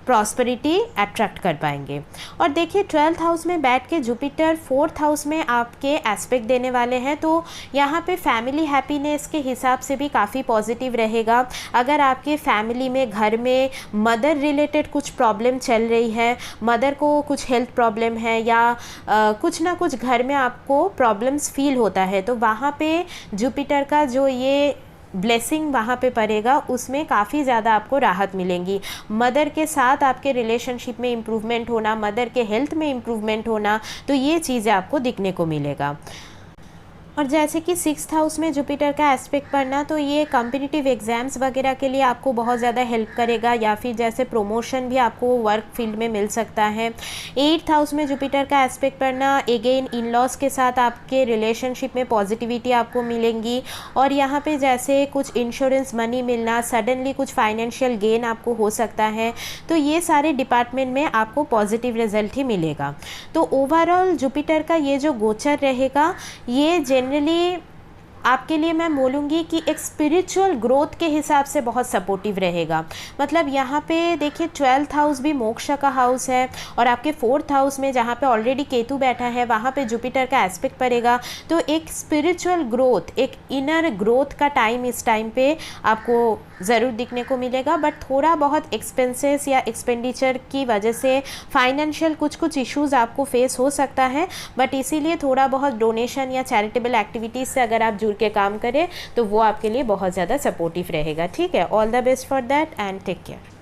प्रॉस्पेरिटी अट्रैक्ट कर पाएंगे। और देखिए 12th हाउस में बैठ के जुपिटर 4th हाउस में आपके एस्पेक्ट देने वाले हैं, तो यहाँ पे फैमिली हैप्पीनेस के हिसाब से भी काफ़ी पॉजिटिव रहेगा। अगर आपके फैमिली में, घर में मदर रिलेटेड कुछ प्रॉब्लम चल रही है, मदर को कुछ हेल्थ प्रॉब्लम है, या कुछ ना कुछ घर में आपको प्रॉब्लम्स फील होता है, तो वहाँ पे जुपिटर का जो ये ब्लेसिंग वहाँ पे पड़ेगा, उसमें काफ़ी ज़्यादा आपको राहत मिलेंगी। मदर के साथ आपके रिलेशनशिप में इम्प्रूवमेंट होना, मदर के हेल्थ में इम्प्रूवमेंट होना, तो ये चीज़ें आपको दिखने को मिलेगा। और जैसे कि 6th हाउस में जुपिटर का एस्पेक्ट पढ़ना, तो ये कॉम्पिटिटिव एग्ज़ाम्स वगैरह के लिए आपको बहुत ज़्यादा हेल्प करेगा, या फिर जैसे प्रमोशन भी आपको वर्क फील्ड में मिल सकता है। 8th हाउस में जुपिटर का एस्पेक्ट पढ़ना, अगेन इन लॉज के साथ आपके रिलेशनशिप में पॉजिटिविटी आपको मिलेंगी। और यहाँ पे जैसे कुछ इंश्योरेंस मनी मिलना, सडनली कुछ फाइनेंशियल गेन आपको हो सकता है, तो ये सारे डिपार्टमेंट में आपको पॉजिटिव रिजल्ट ही मिलेगा। तो ओवरऑल जुपिटर का ये जो गोचर रहेगा, ये जनरली आपके लिए मैं बोलूँगी कि एक स्पिरिचुअल ग्रोथ के हिसाब से बहुत सपोर्टिव रहेगा। मतलब यहाँ पे देखिए 12th हाउस भी मोक्ष का हाउस है, और आपके 4th हाउस में जहाँ पे ऑलरेडी केतु बैठा है, वहाँ पे जुपिटर का एस्पेक्ट पड़ेगा, तो एक स्पिरिचुअल ग्रोथ, एक इनर ग्रोथ का टाइम इस टाइम पे आपको ज़रूर दिखने को मिलेगा। बट थोड़ा बहुत एक्सपेंसेस या एक्सपेंडिचर की वजह से फाइनेंशियल कुछ इश्यूज़ आपको फेस हो सकता है, बट इसीलिए थोड़ा बहुत डोनेशन या चैरिटेबल एक्टिविटीज़ से अगर आप जुड़ के काम करें तो वो आपके लिए बहुत ज़्यादा सपोर्टिव रहेगा। ठीक है, all the best for that and take care.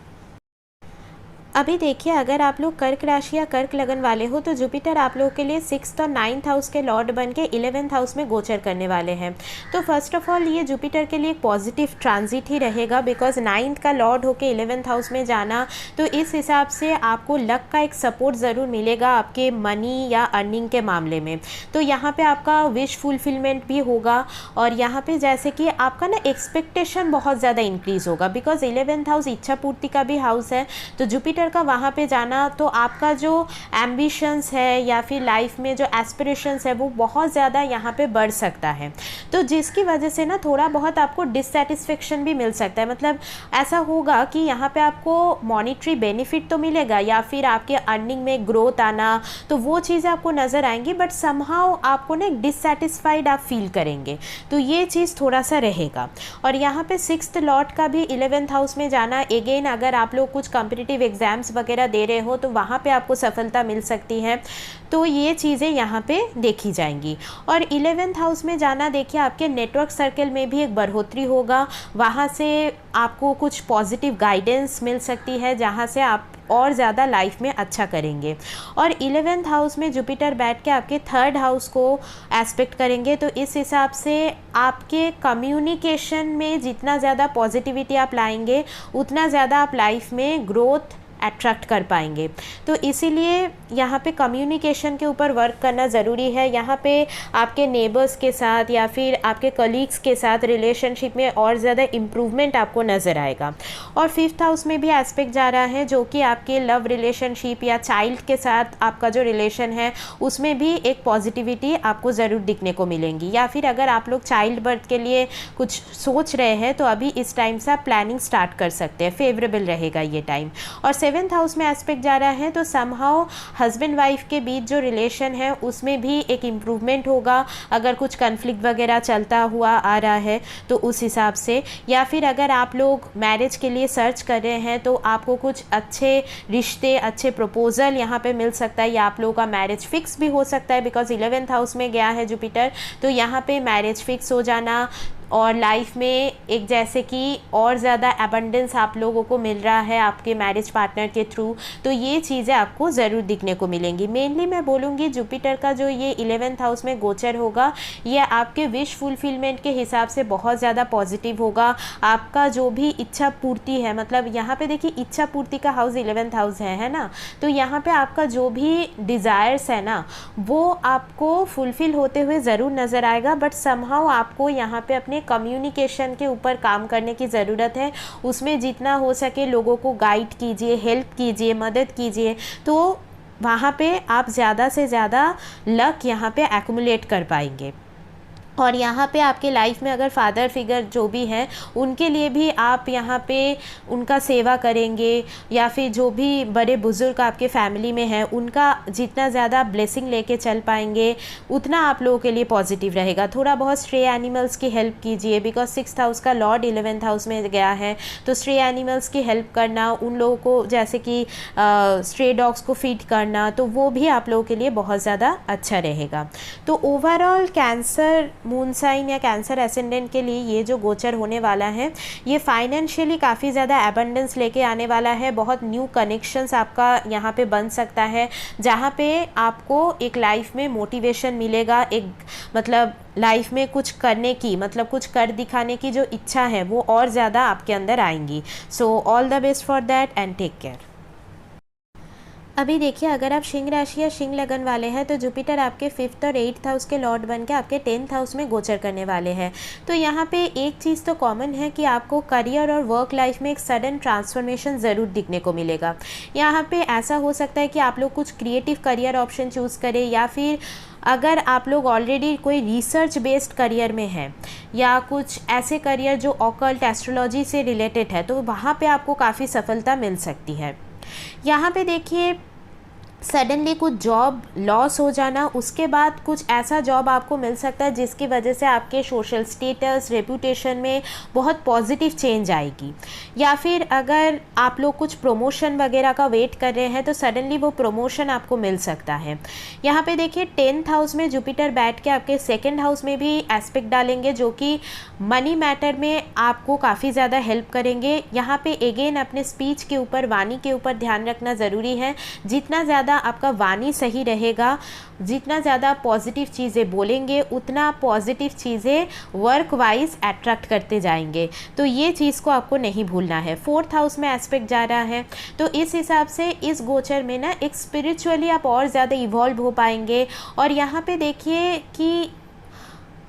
अभी देखिए, अगर आप लोग कर्क राशि या कर्क लगन वाले हो, तो जुपिटर आप लोगों के लिए 6th और 9th हाउस के लॉर्ड बन के 11th हाउस में गोचर करने वाले हैं। तो फर्स्ट ऑफ ऑल ये जुपिटर के लिए एक पॉजिटिव ट्रांजिट ही रहेगा, बिकॉज 9th का लॉर्ड होके 11th हाउस में जाना, तो इस हिसाब से आपको लक का एक सपोर्ट ज़रूर मिलेगा आपके मनी या अर्निंग के मामले में। तो यहाँ पर आपका विश फुलफिलमेंट भी होगा, और यहाँ पर जैसे कि आपका ना एक्सपेक्टेशन बहुत ज़्यादा इंक्रीज़ होगा, बिकॉज 11th हाउस इच्छा पूर्ति का भी हाउस है। तो जुपिटर का वहाँ पे जाना, तो आपका जो एम्बिशंस है या फिर लाइफ में जो एस्पिरेशंस है, वो बहुत ज़्यादा यहाँ पे बढ़ सकता है। तो जिसकी वजह से ना थोड़ा बहुत आपको डिससेटिस्फेक्शन भी मिल सकता है। मतलब ऐसा होगा कि यहाँ पे आपको मॉनिटरी बेनिफिट तो मिलेगा, या फिर आपके अर्निंग में ग्रोथ आना, तो वो चीज़ें आपको नज़र आएंगी, बट समहाउ आपको ना एक डिससेटिस्फाइड आप फील करेंगे, तो ये चीज़ थोड़ा सा रहेगा। और यहाँ पे 6th लॉर्ड का भी 11th हाउस में जाना, अगेन अगर आप लोग कुछ कॉम्पिटिटिव एग्जाम एग्ज़ाम्स वगैरह दे रहे हो तो वहाँ पे आपको सफलता मिल सकती है। तो ये चीज़ें यहाँ पे देखी जाएंगी। और 11th हाउस में जाना, देखिए आपके नेटवर्क सर्कल में भी एक बढ़ोतरी होगा, वहाँ से आपको कुछ पॉजिटिव गाइडेंस मिल सकती है जहाँ से आप और ज़्यादा लाइफ में अच्छा करेंगे। और 11th हाउस में जुपिटर बैठ के आपके 3rd हाउस को एस्पेक्ट करेंगे, तो इस हिसाब से आपके कम्युनिकेशन में जितना ज़्यादा पॉजिटिविटी आप लाएंगे उतना ज़्यादा आप लाइफ में ग्रोथ अट्रैक्ट कर पाएंगे। तो इसीलिए यहाँ पे कम्युनिकेशन के ऊपर वर्क करना ज़रूरी है। यहाँ पे आपके नेबर्स के साथ या फिर आपके कलीग्स के साथ रिलेशनशिप में और ज़्यादा इम्प्रूवमेंट आपको नज़र आएगा। और 5th हाउस में भी एस्पेक्ट जा रहा है जो कि आपके लव रिलेशनशिप या चाइल्ड के साथ आपका जो रिलेशन है उसमें भी एक पॉजिटिविटी आपको ज़रूर दिखने को मिलेंगी। या फिर अगर आप लोग चाइल्ड बर्थ के लिए कुछ सोच रहे हैं तो अभी इस टाइम से आप प्लानिंग स्टार्ट कर सकते हैं, फेवरेबल रहेगा ये टाइम। और 7th हाउस में एस्पेक्ट जा रहा है तो समहाउ हस्बैंड वाइफ के बीच जो रिलेशन है उसमें भी एक इम्प्रूवमेंट होगा, अगर कुछ कन्फ्लिक्ट वगैरह चलता हुआ आ रहा है तो उस हिसाब से। या फिर अगर आप लोग मैरिज के लिए सर्च कर रहे हैं तो आपको कुछ अच्छे रिश्ते, अच्छे प्रपोजल यहाँ पे मिल सकता है, या आप लोगों का मैरिज फिक्स भी हो सकता है, बिकॉज 11th हाउस में गया है जुपिटर, तो यहाँ पे मैरिज फिक्स हो जाना और लाइफ में एक जैसे कि और ज़्यादा एबंडेंस आप लोगों को मिल रहा है आपके मैरिज पार्टनर के थ्रू, तो ये चीज़ें आपको ज़रूर दिखने को मिलेंगी। मेनली मैं बोलूँगी जुपिटर का जो ये 11th हाउस में गोचर होगा ये आपके विश फुलफिलमेंट के हिसाब से बहुत ज़्यादा पॉजिटिव होगा। आपका जो भी इच्छा पूर्ति है, मतलब यहाँ पे देखिए इच्छा पूर्ति का हाउस 11th हाउस है ना, तो यहाँ पे आपका जो भी डिज़ायर्स है ना वो आपको फुलफ़िल होते हुए ज़रूर नज़र आएगा। बट समहाउ आपको यहाँ पे अपने कम्युनिकेशन के ऊपर काम करने की ज़रूरत है, उसमें जितना हो सके लोगों को गाइड कीजिए, हेल्प कीजिए, मदद कीजिए, तो वहाँ पे आप ज़्यादा से ज़्यादा लक यहाँ पे एक्युमुलेट कर पाएंगे। और यहाँ पे आपके लाइफ में अगर फादर फिगर जो भी हैं उनके लिए भी आप यहाँ पे उनका सेवा करेंगे, या फिर जो भी बड़े बुज़ुर्ग आपके फैमिली में हैं उनका जितना ज़्यादा ब्लेसिंग लेके चल पाएंगे उतना आप लोगों के लिए पॉजिटिव रहेगा। थोड़ा बहुत स्ट्रे एनिमल्स की हेल्प कीजिए, बिकॉज 6th हाउस का लॉर्ड 11th हाउस में गया है, तो स्ट्रे एनिमल्स की हेल्प करना, उन लोगों को जैसे कि स्ट्रे डॉग्स को फीड करना, तो वो भी आप लोगों के लिए बहुत ज़्यादा अच्छा रहेगा। तो ओवरऑल कैंसर मून साइन या कैंसर एसेंडेंट के लिए ये जो गोचर होने वाला है ये फाइनेंशियली काफ़ी ज़्यादा एबंडेंस लेके आने वाला है। बहुत न्यू कनेक्शंस आपका यहाँ पे बन सकता है जहाँ पे आपको एक लाइफ में मोटिवेशन मिलेगा, एक मतलब लाइफ में कुछ करने की, मतलब कुछ कर दिखाने की जो इच्छा है वो और ज़्यादा आपके अंदर आएंगी। So all the best for that and take care. अभी देखिए अगर आप सिंह राशि या सिंह लगन वाले हैं तो जुपिटर आपके 5th और 8th हाउस के लॉर्ड बन के आपके 10th हाउस में गोचर करने वाले हैं। तो यहाँ पे एक चीज़ तो कॉमन है कि आपको करियर और वर्क लाइफ में एक सडन ट्रांसफॉर्मेशन ज़रूर दिखने को मिलेगा। यहाँ पे ऐसा हो सकता है कि आप लोग कुछ क्रिएटिव करियर ऑप्शन चूज़ करें, या फिर अगर आप लोग ऑलरेडी कोई रिसर्च बेस्ड करियर में हैं या कुछ ऐसे करियर जो ऑकल्ट एस्ट्रोलॉजी से रिलेटेड है तो वहाँ पे आपको काफ़ी सफलता मिल सकती है। यहाँ पे देखिए सडनली कुछ जॉब लॉस हो जाना, उसके बाद कुछ ऐसा जॉब आपको मिल सकता है जिसकी वजह से आपके सोशल स्टेटस, रेपुटेशन में बहुत पॉजिटिव चेंज आएगी। या फिर अगर आप लोग कुछ प्रमोशन वगैरह का वेट कर रहे हैं तो सडनली वो प्रमोशन आपको मिल सकता है। यहाँ पे देखिए 10th हाउस में जुपिटर बैठ के आपके 2nd हाउस में भी एस्पेक्ट डालेंगे जो कि मनी मैटर में आपको काफ़ी ज़्यादा हेल्प करेंगे। यहाँ पे अगेन अपने स्पीच के ऊपर, वाणी के ऊपर ध्यान रखना ज़रूरी है। जितना ज़्यादा आपका वाणी सही रहेगा, जितना ज़्यादा पॉजिटिव चीज़ें बोलेंगे उतना पॉजिटिव चीज़ें वर्क वाइज अट्रैक्ट करते जाएंगे, तो ये चीज़ को आपको नहीं भूलना है। 4th हाउस में एस्पेक्ट जा रहा है तो इस हिसाब से इस गोचर में ना एक स्पिरिचुअली आप और ज़्यादा इवॉल्व हो पाएंगे। और यहाँ पे देखिए कि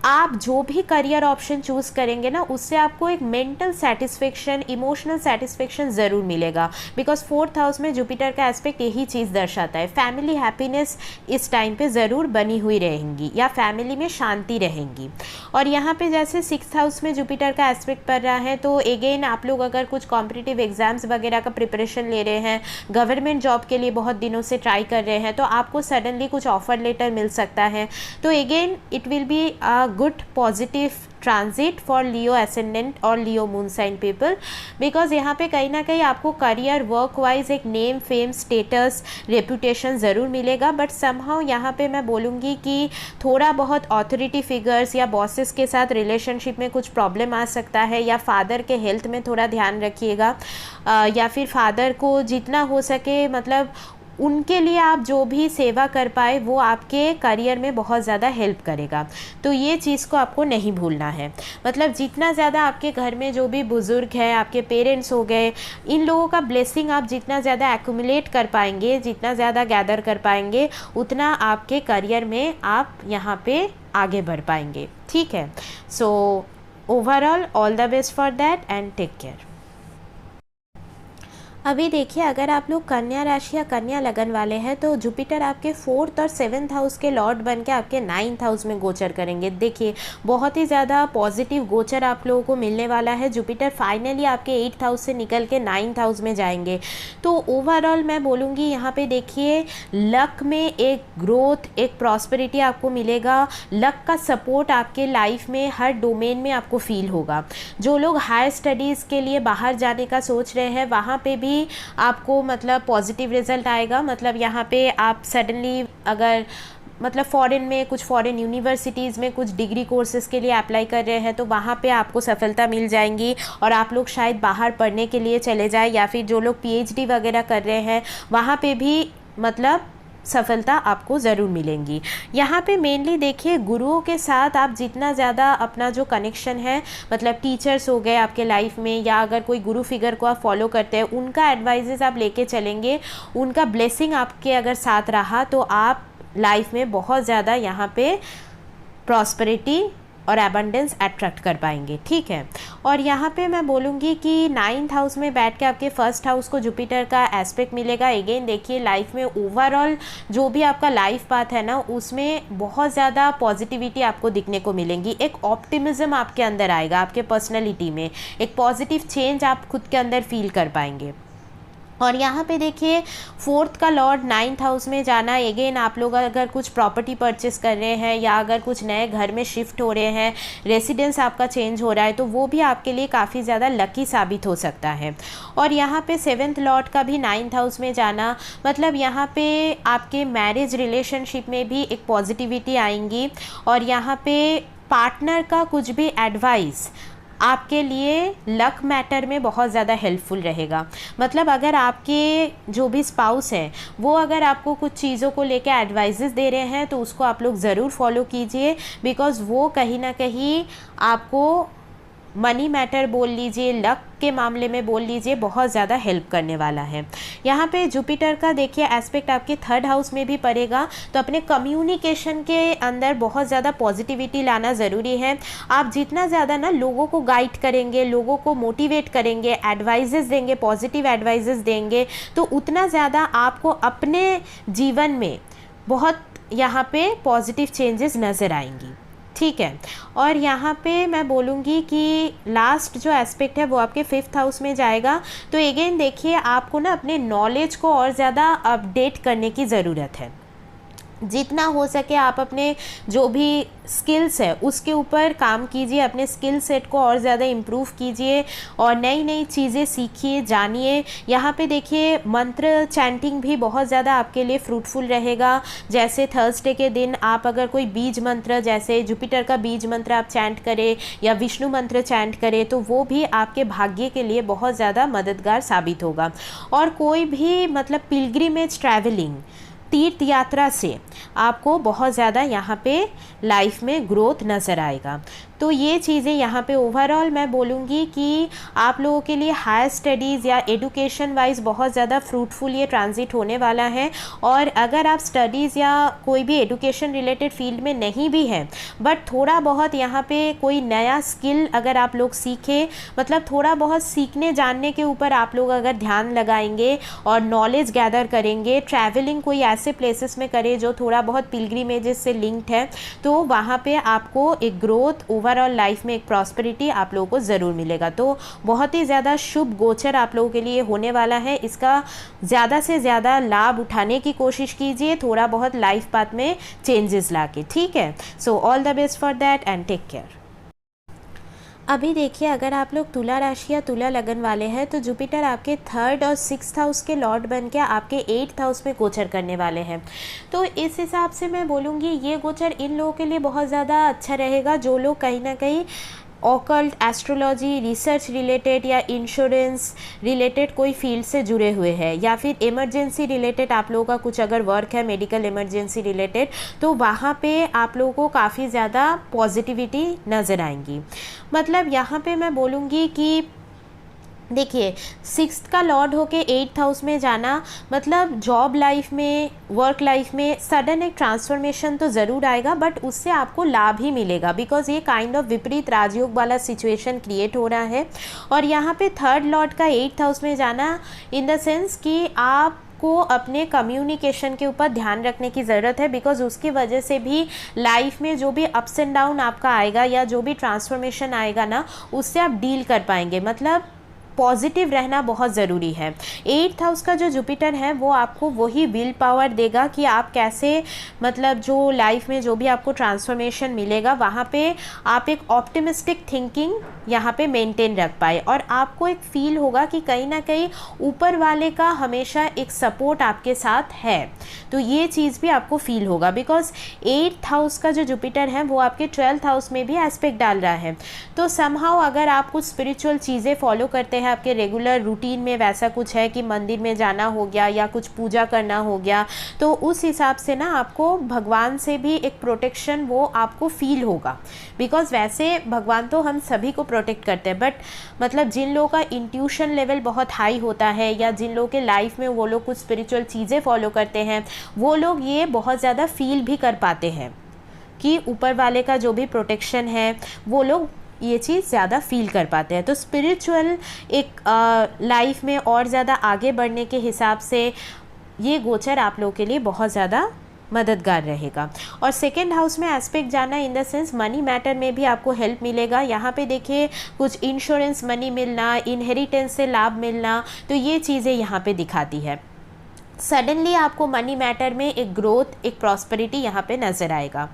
आप जो भी करियर ऑप्शन चूज़ करेंगे ना उससे आपको एक मेंटल सेटिस्फेक्शन, इमोशनल सेटिस्फेक्शन ज़रूर मिलेगा, बिकॉज 4th हाउस में जुपिटर का एस्पेक्ट यही चीज़ दर्शाता है। फैमिली हैप्पीनेस इस टाइम पे ज़रूर बनी हुई रहेंगी या फैमिली में शांति रहेंगी। और यहाँ पे जैसे 6th हाउस में जुपिटर का एस्पेक्ट पड़ रहा है तो अगेन आप लोग अगर कुछ कॉम्पिटिटिव एग्जाम्स वगैरह का प्रिपरेशन ले रहे हैं, गवर्नमेंट जॉब के लिए बहुत दिनों से ट्राई कर रहे हैं, तो आपको सडनली कुछ ऑफर लेटर मिल सकता है। तो again it will be a good positive transit for Leo ascendant और लियो मून साइन पीपल, बिकॉज यहाँ पे कहीं ना कहीं आपको करियर वर्क वाइज एक नेम फेम स्टेटस रेपुटेशन ज़रूर मिलेगा, बट समहाउ यहाँ पे मैं बोलूँगी कि थोड़ा बहुत अथॉरिटी फिगर्स या बॉसेस के साथ रिलेशनशिप में कुछ प्रॉब्लम आ सकता है, या फादर के हेल्थ में थोड़ा ध्यान रखिएगा, या फिर फादर को जितना हो सके मतलब उनके लिए आप जो भी सेवा कर पाए वो आपके करियर में बहुत ज़्यादा हेल्प करेगा। तो ये चीज़ को आपको नहीं भूलना है। मतलब जितना ज़्यादा आपके घर में जो भी बुज़ुर्ग हैं, आपके पेरेंट्स हो गए, इन लोगों का ब्लेसिंग आप जितना ज़्यादा एक्यूमुलेट कर पाएंगे, जितना ज़्यादा गैदर कर पाएंगे, उतना आपके करियर में आप यहाँ पे आगे बढ़ पाएंगे। ठीक है, so overall all the best for that and take care. अभी देखिए, अगर आप लोग कन्या राशि या कन्या लगन वाले हैं तो जुपिटर आपके 4th और 7th हाउस के लॉर्ड बन के आपके 9th हाउस में गोचर करेंगे। देखिए बहुत ही ज़्यादा पॉजिटिव गोचर आप लोगों को मिलने वाला है। जुपिटर फाइनली आपके 8th हाउस से निकल के 9th हाउस में जाएंगे। तो ओवरऑल मैं बोलूँगी यहाँ पे देखिए लक में एक ग्रोथ, एक प्रॉस्पेरिटी आपको मिलेगा। लक का सपोर्ट आपके लाइफ में हर डोमेन में आपको फील होगा। जो लोग हायर स्टडीज़ के लिए बाहर जाने का सोच रहे हैं वहाँ पे भी आपको मतलब पॉजिटिव रिजल्ट आएगा। मतलब यहाँ पे आप सडनली अगर मतलब फॉरेन में कुछ फॉरेन यूनिवर्सिटीज़ में कुछ डिग्री कोर्सेज़ के लिए अप्लाई कर रहे हैं तो वहाँ पे आपको सफलता मिल जाएंगी और आप लोग शायद बाहर पढ़ने के लिए चले जाएं, या फिर जो लोग पीएचडी वगैरह कर रहे हैं वहाँ पे भी मतलब सफलता आपको ज़रूर मिलेंगी। यहाँ पे मेनली देखिए गुरुओं के साथ आप जितना ज़्यादा अपना जो कनेक्शन है, मतलब टीचर्स हो गए आपके लाइफ में, या अगर कोई गुरु फिगर को आप फॉलो करते हैं उनका एडवाइजेस आप लेके चलेंगे, उनका ब्लेसिंग आपके अगर साथ रहा तो आप लाइफ में बहुत ज़्यादा यहाँ पे प्रॉस्पेरिटी और एबंडेंस अट्रैक्ट कर पाएंगे। ठीक है, और यहाँ पे मैं बोलूँगी कि 9th हाउस में बैठ के आपके 1st हाउस को जुपिटर का एस्पेक्ट मिलेगा। अगेन देखिए लाइफ में ओवरऑल जो भी आपका लाइफ पाथ है ना उसमें बहुत ज़्यादा पॉजिटिविटी आपको दिखने को मिलेंगी। एक ऑप्टिमिज्म आपके अंदर आएगा, आपके पर्सनैलिटी में एक पॉजिटिव चेंज आप खुद के अंदर फील कर पाएंगे। और यहाँ पे देखिए 4th का लॉर्ड 9th हाउस में जाना, अगेन आप लोग अगर कुछ प्रॉपर्टी परचेस कर रहे हैं या अगर कुछ नए घर में शिफ्ट हो रहे हैं, रेसिडेंस आपका चेंज हो रहा है, तो वो भी आपके लिए काफ़ी ज़्यादा लकी साबित हो सकता है। और यहाँ पे 7th लॉर्ड का भी 9th हाउस में जाना, मतलब यहाँ पे आपके मैरिज रिलेशनशिप में भी एक पॉजिटिविटी आएंगी। और यहाँ पे पार्टनर का कुछ भी एडवाइस आपके लिए लक मैटर में बहुत ज़्यादा हेल्पफुल रहेगा। मतलब अगर आपके जो भी स्पाउस हैं वो अगर आपको कुछ चीज़ों को लेकर एडवाइजेस दे रहे हैं तो उसको आप लोग ज़रूर फॉलो कीजिए, बिकॉज़ वो कहीं ना कहीं आपको मनी मैटर बोल लीजिए, लक के मामले में बोल लीजिए, बहुत ज़्यादा हेल्प करने वाला है। यहाँ पे जुपिटर का देखिए एस्पेक्ट आपके 3rd हाउस में भी पड़ेगा, तो अपने कम्युनिकेशन के अंदर बहुत ज़्यादा पॉजिटिविटी लाना ज़रूरी है। आप जितना ज़्यादा ना लोगों को गाइड करेंगे, लोगों को मोटिवेट करेंगे, एडवाइजेस देंगे, पॉजिटिव एडवाइजेस देंगे, तो उतना ज़्यादा आपको अपने जीवन में बहुत यहाँ पे पॉजिटिव चेंजेस नज़र आएंगी। ठीक है, और यहाँ पे मैं बोलूँगी कि लास्ट जो एस्पेक्ट है वो आपके 5th हाउस में जाएगा। तो अगेन देखिए आपको ना अपने नॉलेज को और ज़्यादा अपडेट करने की ज़रूरत है। जितना हो सके आप अपने जो भी स्किल्स है उसके ऊपर काम कीजिए, अपने स्किल सेट को और ज़्यादा इम्प्रूव कीजिए और नई नई चीज़ें सीखिए, जानिए। यहाँ पे देखिए मंत्र चैंटिंग भी बहुत ज़्यादा आपके लिए फ्रूटफुल रहेगा। जैसे थर्सडे के दिन आप अगर कोई बीज मंत्र, जैसे जुपिटर का बीज मंत्र आप चैंट करें या विष्णु मंत्र चैंट करें, तो वो भी आपके भाग्य के लिए बहुत ज़्यादा मददगार साबित होगा। और कोई भी मतलब पिलग्रिमेज ट्रैवलिंग, तीर्थ यात्रा से आपको बहुत ज़्यादा यहाँ पे लाइफ में ग्रोथ नज़र आएगा। तो ये चीज़ें यहाँ पे ओवरऑल मैं बोलूँगी कि आप लोगों के लिए हायर स्टडीज़ या एडुकेशन वाइज बहुत ज़्यादा फ्रूटफुल ये ट्रांजिट होने वाला है। और अगर आप स्टडीज़ या कोई भी एडुकेशन रिलेटेड फील्ड में नहीं भी हैं, बट थोड़ा बहुत यहाँ पे कोई नया स्किल अगर आप लोग सीखें, मतलब थोड़ा बहुत सीखने जानने के ऊपर आप लोग अगर ध्यान लगाएंगे और नॉलेज गैदर करेंगे, ट्रैवलिंग कोई ऐसे प्लेसेस में करें जो थोड़ा बहुत पिलग्रिमेजेस से लिंक्ड है, तो वहाँ पे आपको एक ग्रोथ, ओवरऑल लाइफ में एक प्रॉस्पेरिटी आप लोगों को ज़रूर मिलेगा। तो बहुत ही ज़्यादा शुभ गोचर आप लोगों के लिए होने वाला है। इसका ज़्यादा से ज़्यादा लाभ उठाने की कोशिश कीजिए, थोड़ा बहुत लाइफ पाथ में चेंजेस लाके, ठीक है। So all the best for that and take care. अभी देखिए, अगर आप लोग तुला राशि या तुला लगन वाले हैं तो जुपिटर आपके 3rd और 6th हाउस के लॉर्ड बन के आपके 8th हाउस में गोचर करने वाले हैं। तो इस हिसाब से मैं बोलूँगी ये गोचर इन लोगों के लिए बहुत ज़्यादा अच्छा रहेगा जो लोग कहीं ना कहीं ऑकल्ट, एस्ट्रोलॉजी, रिसर्च रिलेटेड या इंश्योरेंस रिलेटेड कोई फील्ड से जुड़े हुए हैं, या फिर इमरजेंसी रिलेटेड आप लोगों का कुछ अगर वर्क है मेडिकल इमरजेंसी रिलेटेड, तो वहाँ पे आप लोगों को काफ़ी ज़्यादा पॉजिटिविटी नज़र आएंगी। मतलब यहाँ पे मैं बोलूँगी कि देखिए 6th का लॉर्ड होके 8th हाउस में जाना मतलब जॉब लाइफ में, वर्क लाइफ में सडन एक ट्रांसफॉर्मेशन तो ज़रूर आएगा, बट उससे आपको लाभ ही मिलेगा, बिकॉज ये काइंड ऑफ विपरीत राजयोग वाला सिचुएशन क्रिएट हो रहा है। और यहाँ पे 3rd लॉर्ड का 8th हाउस में जाना इन द सेंस कि आप को अपने कम्युनिकेशन के ऊपर ध्यान रखने की ज़रूरत है, बिकॉज उसकी वजह से भी लाइफ में जो भी अप्स एंड डाउन आपका आएगा या जो भी ट्रांसफॉर्मेशन आएगा ना, उससे आप डील कर पाएंगे। मतलब पॉजिटिव रहना बहुत ज़रूरी है। 8th हाउस का जो जुपिटर है वो आपको वही विल पावर देगा कि आप कैसे, मतलब जो लाइफ में जो भी आपको ट्रांसफॉर्मेशन मिलेगा वहाँ पे आप एक ऑप्टिमिस्टिक थिंकिंग यहाँ पे मेंटेन रख पाए, और आपको एक फील होगा कि कहीं ना कहीं ऊपर वाले का हमेशा एक सपोर्ट आपके साथ है। तो ये चीज़ भी आपको फील होगा, बिकॉज 8th हाउस का जो जुपिटर है वो आपके 12th हाउस में भी एस्पेक्ट डाल रहा है। तो समहाउ अगर आप कुछ स्पिरिचुअल चीज़ें फॉलो करते हैं, आपके रेगुलर रूटीन में वैसा कुछ है कि मंदिर में जाना हो गया या कुछ पूजा करना हो गया, तो उस हिसाब से ना आपको भगवान से भी एक प्रोटेक्शन वो आपको फील होगा। बिकॉज वैसे भगवान तो हम सभी को प्रोटेक्ट करते हैं, बट मतलब जिन लोगों का इंट्यूशन लेवल बहुत हाई होता है या जिन लोगों के लाइफ में वो लोग कुछ स्पिरिचुअल चीज़ें फॉलो करते हैं, वो लोग ये बहुत ज़्यादा फील भी कर पाते हैं कि ऊपर वाले का जो भी प्रोटेक्शन है वो लोग ये चीज़ ज़्यादा फील कर पाते हैं। तो स्पिरिचुअल एक लाइफ में और ज़्यादा आगे बढ़ने के हिसाब से ये गोचर आप लोगों के लिए बहुत ज़्यादा मददगार रहेगा। और 2nd हाउस में एस्पेक्ट जाना in the sense money matter में भी आपको हेल्प मिलेगा। यहाँ पे देखिए कुछ इंश्योरेंस मनी मिलना, इनहेरिटेंस से लाभ मिलना, तो ये चीज़ें यहाँ पे दिखाती है। सडनली आपको मनी मैटर में एक ग्रोथ, एक प्रॉस्पेरिटी यहाँ पे नज़र आएगा।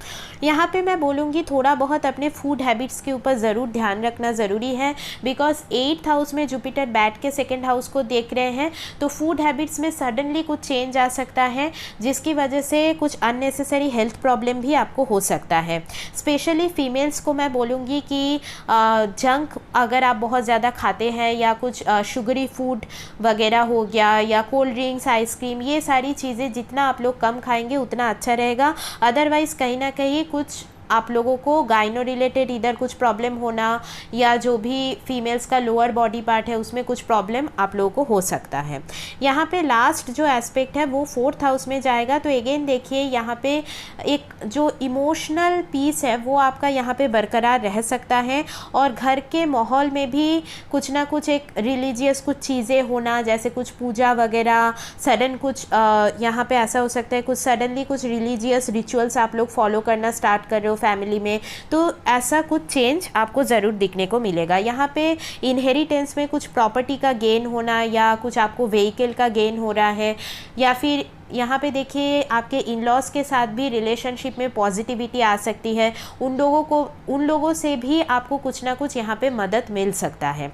यहाँ पे मैं बोलूँगी थोड़ा बहुत अपने फूड हैबिट्स के ऊपर ज़रूर ध्यान रखना ज़रूरी है, बिकॉज 8th हाउस में जुपिटर बैठ के 2nd हाउस को देख रहे हैं, तो फूड हैबिट्स में सडनली कुछ चेंज आ सकता है जिसकी वजह से कुछ अननेसेसरी हेल्थ प्रॉब्लम भी आपको हो सकता है। स्पेशली फीमेल्स को मैं बोलूँगी कि जंक अगर आप बहुत ज़्यादा खाते हैं या कुछ शुगरी फूड वगैरह हो गया या कोल्ड ड्रिंक्स, आइसक्रीम, ये सारी चीज़ें जितना आप लोग कम खाएंगे उतना अच्छा रहेगा। अदरवाइज़ कहीं ना कहीं कुछ आप लोगों को गाइनो रिलेटेड इधर कुछ प्रॉब्लम होना या जो भी फीमेल्स का लोअर बॉडी पार्ट है उसमें कुछ प्रॉब्लम आप लोगों को हो सकता है। यहाँ पे लास्ट जो एस्पेक्ट है वो 4th हाउस में जाएगा, तो अगेन देखिए यहाँ पे एक जो इमोशनल पीस है वो आपका यहाँ पे बरकरार रह सकता है, और घर के माहौल में भी कुछ ना कुछ एक रिलीजियस कुछ चीज़ें होना, जैसे कुछ पूजा वगैरह, सडन कुछ यहाँ पे ऐसा हो सकता है कुछ सडनली कुछ रिलीजियस रिचुअल्स आप लोग फॉलो करना स्टार्ट कर रहे हो फैमिली में, तो ऐसा कुछ चेंज आपको ज़रूर दिखने को मिलेगा। यहाँ पे इनहेरिटेंस में कुछ प्रॉपर्टी का गेन होना या कुछ आपको व्हीकल का गेन हो रहा है, या फिर यहाँ पे देखिए आपके इन लॉज के साथ भी रिलेशनशिप में पॉजिटिविटी आ सकती है। उन लोगों से भी आपको कुछ ना कुछ यहाँ पे मदद मिल सकता है।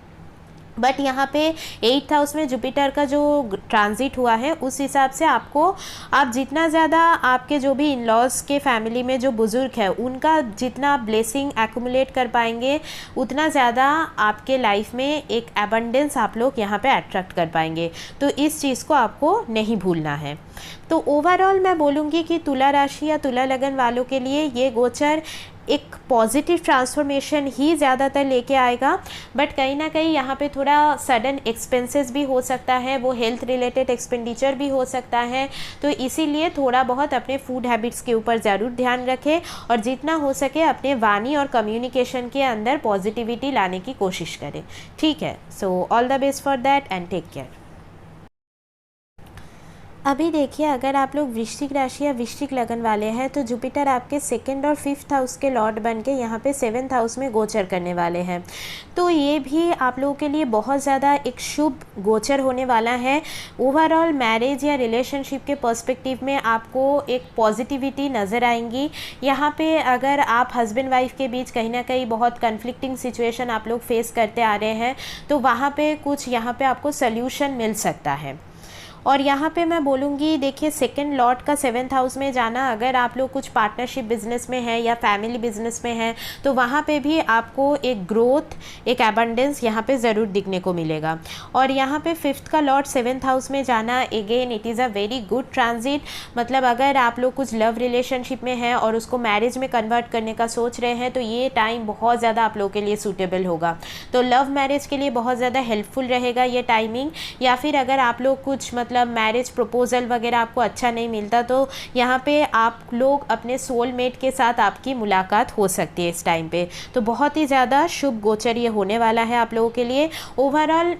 बट यहाँ पे 8th हाउस में जुपिटर का जो ट्रांजिट हुआ है उस हिसाब से आप जितना ज़्यादा आपके जो भी इन लॉज के फैमिली में जो बुज़ुर्ग है उनका जितना ब्लेसिंग एक्यूमुलेट कर पाएंगे उतना ज़्यादा आपके लाइफ में एक एबंडेंस आप लोग यहाँ पे अट्रैक्ट कर पाएंगे। तो इस चीज़ को आपको नहीं भूलना है। तो ओवरऑल मैं बोलूँगी कि तुला राशि या तुला लगन वालों के लिए ये गोचर एक पॉजिटिव ट्रांसफॉर्मेशन ही ज़्यादातर लेके आएगा, बट कहीं ना कहीं यहाँ पे थोड़ा सडन एक्सपेंसेस भी हो सकता है, वो हेल्थ रिलेटेड एक्सपेंडिचर भी हो सकता है। तो इसीलिए थोड़ा बहुत अपने फूड हैबिट्स के ऊपर ज़रूर ध्यान रखें और जितना हो सके अपने वाणी और कम्युनिकेशन के अंदर पॉजिटिविटी लाने की कोशिश करें। ठीक है, so all the best for that and take care. अभी देखिए, अगर आप लोग वृश्चिक राशि या वृश्चिक लगन वाले हैं तो जुपिटर आपके सेकंड और फिफ्थ हाउस के लॉर्ड बन के यहाँ पे सेवन्थ हाउस में गोचर करने वाले हैं। तो ये भी आप लोगों के लिए बहुत ज़्यादा एक शुभ गोचर होने वाला है। ओवरऑल मैरिज या रिलेशनशिप के पर्सपेक्टिव में आपको एक पॉजिटिविटी नज़र आएंगी। यहाँ पे अगर आप हस्बैंड वाइफ के बीच कहीं ना कहीं बहुत कन्फ्लिक्टिंग सिचुएशन आप लोग फेस करते आ रहे हैं तो वहाँ पे कुछ यहाँ पे आपको सल्यूशन मिल सकता है। और यहाँ पे मैं बोलूँगी, देखिए सेकंड लॉर्ड का सेवन्थ हाउस में जाना, अगर आप लोग कुछ पार्टनरशिप बिजनेस में है या फैमिली बिजनेस में है तो वहाँ पे भी आपको एक ग्रोथ, एक एबंडेंस यहाँ पे ज़रूर दिखने को मिलेगा। और यहाँ पे फिफ्थ का लॉर्ड सेवन्थ हाउस में जाना, again it is a very good transit. मतलब अगर आप लोग कुछ लव रिलेशनशिप में हैं और उसको मैरिज में कन्वर्ट करने का सोच रहे हैं तो ये टाइम बहुत ज़्यादा आप लोगों के लिए सूटेबल होगा। तो लव मैरिज के लिए बहुत ज़्यादा हेल्पफुल रहेगा ये टाइमिंग। या फिर अगर आप लोग कुछ मतलब मैरिज प्रपोजल वगैरह आपको अच्छा नहीं मिलता तो यहाँ पे आप लोग अपने सोलमेट के साथ आपकी मुलाकात हो सकती है इस टाइम पे। तो बहुत ही ज़्यादा शुभ गोचर ये होने वाला है आप लोगों के लिए। ओवरऑल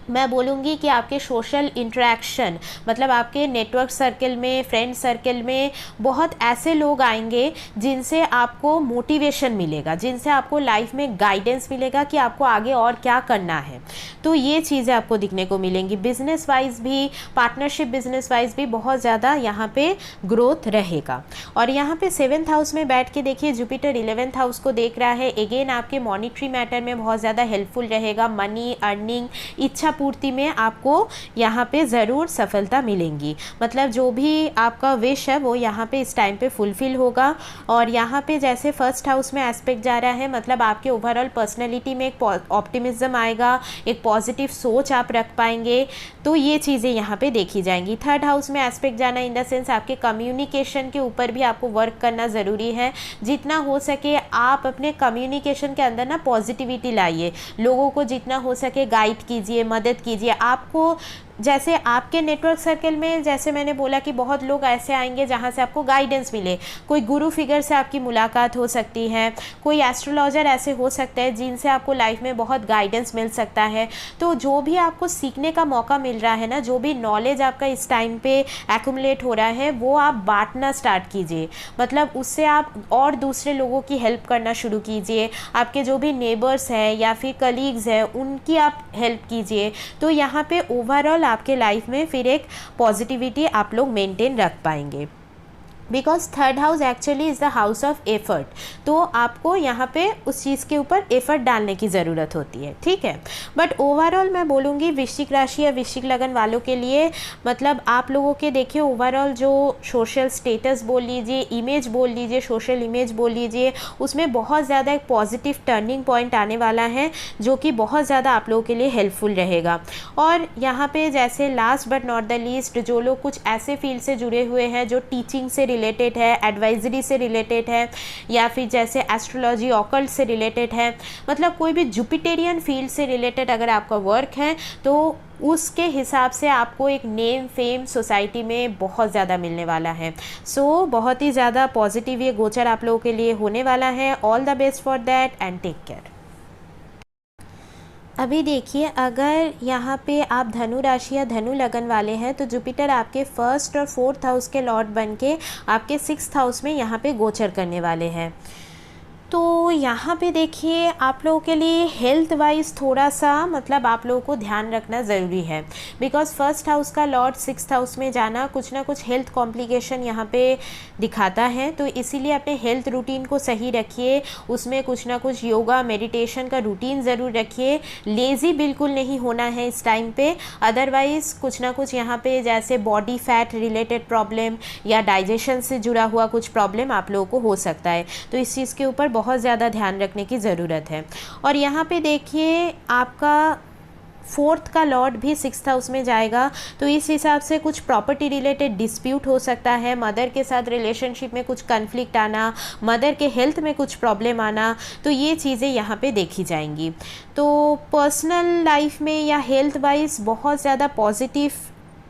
मैं बोलूँगी कि आपके सोशल इंटरेक्शन, मतलब आपके नेटवर्क सर्कल में, फ्रेंड सर्कल में बहुत ऐसे लोग आएंगे जिनसे आपको मोटिवेशन मिलेगा, जिनसे आपको लाइफ में गाइडेंस मिलेगा कि आपको आगे और क्या करना है। तो ये चीज़ें आपको दिखने को मिलेंगी। बिजनेस वाइज भी, पार्टनरशिप बिजनेस वाइज भी बहुत ज़्यादा यहाँ पे ग्रोथ रहेगा। और यहाँ पे सेवन्थ हाउस में बैठ के देखिए जुपिटर 11th हाउस को देख रहा है। अगेन आपके मॉनिटरी मैटर में बहुत ज़्यादा हेल्पफुल रहेगा। मनी अर्निंग, इच्छा पूर्ति में आपको यहाँ पे ज़रूर सफलता मिलेंगी। मतलब जो भी आपका विश है वो यहाँ पे इस टाइम पे फुलफिल होगा। और यहाँ पे जैसे फर्स्ट हाउस में एस्पेक्ट जा रहा है, मतलब आपके ओवरऑल पर्सनैलिटी में एक ऑप्टिमिज्म आएगा, एक पॉजिटिव सोच आप रख पाएंगे। तो ये चीज़ें यहाँ पे देखी जाएंगी। थर्ड हाउस में एस्पेक्ट जाना इन द सेंस आपके कम्युनिकेशन के ऊपर भी आपको वर्क करना ज़रूरी है। जितना हो सके आप अपने कम्युनिकेशन के अंदर ना पॉजिटिविटी लाइए, लोगों को जितना हो सके गाइड कीजिए, मदद कीजिए। आपको जैसे आपके नेटवर्क सर्कल में, जैसे मैंने बोला कि बहुत लोग ऐसे आएंगे जहाँ से आपको गाइडेंस मिले। कोई गुरु फिगर से आपकी मुलाकात हो सकती है, कोई एस्ट्रोलॉजर ऐसे हो सकते हैं जिनसे आपको लाइफ में बहुत गाइडेंस मिल सकता है। तो जो भी आपको सीखने का मौका मिल रहा है ना, जो भी नॉलेज आपका इस टाइम पे एक्यूमुलेट हो रहा है वो आप बांटना स्टार्ट कीजिए। मतलब उससे आप और दूसरे लोगों की हेल्प करना शुरू कीजिए। आपके जो भी नेबर्स हैं या फिर कलीग्स हैं उनकी आप हेल्प कीजिए। तो यहाँ पे ओवरऑल आपके लाइफ में फिर एक पॉजिटिविटी आप लोग मेंटेन रख पाएंगे। Because third house actually is the house of effort. तो आपको यहाँ पे उस चीज़ के ऊपर एफर्ट डालने की ज़रूरत होती है, ठीक है। बट ओवरऑल मैं बोलूँगी वृश्चिक राशि या वृश्चिक लगन वालों के लिए, मतलब आप लोगों के देखिए ओवरऑल जो सोशल स्टेटस बोल लीजिए, इमेज बोल लीजिए, सोशल इमेज बोल लीजिए, उसमें बहुत ज़्यादा एक पॉजिटिव टर्निंग पॉइंट आने वाला है जो कि बहुत ज़्यादा आप लोगों के लिए हेल्पफुल रहेगा। और यहाँ पे जैसे last but not the least, जो लोग कुछ ऐसे फील्ड से जुड़े हुए हैं जो टीचिंग से रिलेटेड है, एडवाइजरी से रिलेटेड है, या फिर जैसे एस्ट्रोलॉजी ऑकल्ट से रिलेटेड है, मतलब कोई भी जुपिटेरियन फील्ड से रिलेटेड अगर आपका वर्क है तो उसके हिसाब से आपको एक नेम फेम सोसाइटी में बहुत ज़्यादा मिलने वाला है। सो बहुत ही ज़्यादा पॉजिटिव ये गोचर आप लोगों के लिए होने वाला है। All the best for that and take care. अभी देखिए, अगर यहाँ पे आप धनु राशि या धनु लगन वाले हैं तो जुपिटर आपके फर्स्ट और फोर्थ हाउस के लॉर्ड बन के आपके सिक्स्थ हाउस में यहाँ पे गोचर करने वाले हैं। तो यहाँ पे देखिए आप लोगों के लिए हेल्थ वाइज थोड़ा सा मतलब आप लोगों को ध्यान रखना ज़रूरी है। बिकॉज फर्स्ट हाउस का लॉर्ड सिक्स्थ हाउस में जाना कुछ ना कुछ हेल्थ कॉम्प्लिकेशन यहाँ पे दिखाता है। तो इसीलिए अपने हेल्थ रूटीन को सही रखिए, उसमें कुछ ना कुछ योगा मेडिटेशन का रूटीन ज़रूर रखिए। लेज़ी बिल्कुल नहीं होना है इस टाइम पे, अदरवाइज़ कुछ ना कुछ यहाँ पे जैसे बॉडी फैट रिलेटेड प्रॉब्लम या डाइजेशन से जुड़ा हुआ कुछ प्रॉब्लम आप लोगों को हो सकता है। तो इस चीज़ के ऊपर बहुत ज़्यादा ध्यान रखने की ज़रूरत है। और यहाँ पे देखिए आपका फोर्थ का लॉर्ड भी सिक्स्थ हाउस में जाएगा, तो इस हिसाब से कुछ प्रॉपर्टी रिलेटेड डिस्प्यूट हो सकता है, मदर के साथ रिलेशनशिप में कुछ कन्फ्लिक्ट आना, मदर के हेल्थ में कुछ प्रॉब्लम आना, तो ये चीज़ें यहाँ पे देखी जाएंगी। तो पर्सनल लाइफ में या हेल्थ वाइज बहुत ज़्यादा पॉजिटिव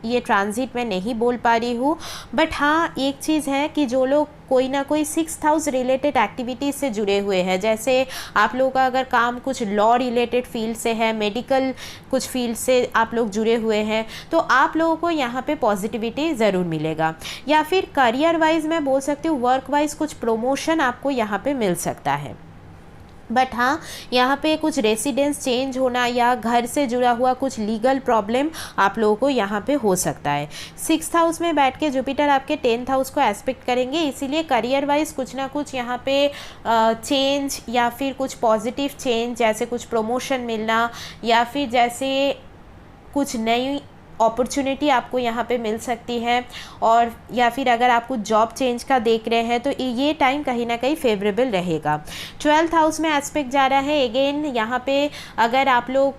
ये ट्रांजिट मैं नहीं बोल पा रही हूँ, बट हाँ एक चीज़ है कि जो लोग कोई ना कोई 6th हाउस रिलेटेड एक्टिविटीज़ से जुड़े हुए हैं, जैसे आप लोगों का अगर काम कुछ लॉ रिलेटेड फील्ड से है, मेडिकल कुछ फील्ड से आप लोग जुड़े हुए हैं, तो आप लोगों को यहाँ पे पॉजिटिविटी ज़रूर मिलेगा। या फिर करियर वाइज मैं बोल सकती हूँ वर्क वाइज कुछ प्रमोशन आपको यहाँ पे मिल सकता है। बट हाँ यहाँ पे कुछ रेसिडेंस चेंज होना या घर से जुड़ा हुआ कुछ लीगल प्रॉब्लम आप लोगों को यहाँ पे हो सकता है। 6th हाउस में बैठ के जुपिटर आपके 10th हाउस को एस्पेक्ट करेंगे, इसीलिए करियर वाइज कुछ ना कुछ यहाँ पे चेंज या फिर कुछ पॉजिटिव चेंज, जैसे कुछ प्रमोशन मिलना या फिर जैसे कुछ नई अपॉर्चुनिटी आपको यहाँ पे मिल सकती है, और या फिर अगर आप कुछ जॉब चेंज का देख रहे हैं तो ये टाइम कहीं ना कहीं फेवरेबल रहेगा। 12th हाउस में एस्पेक्ट जा रहा है, अगेन यहाँ पे अगर आप लोग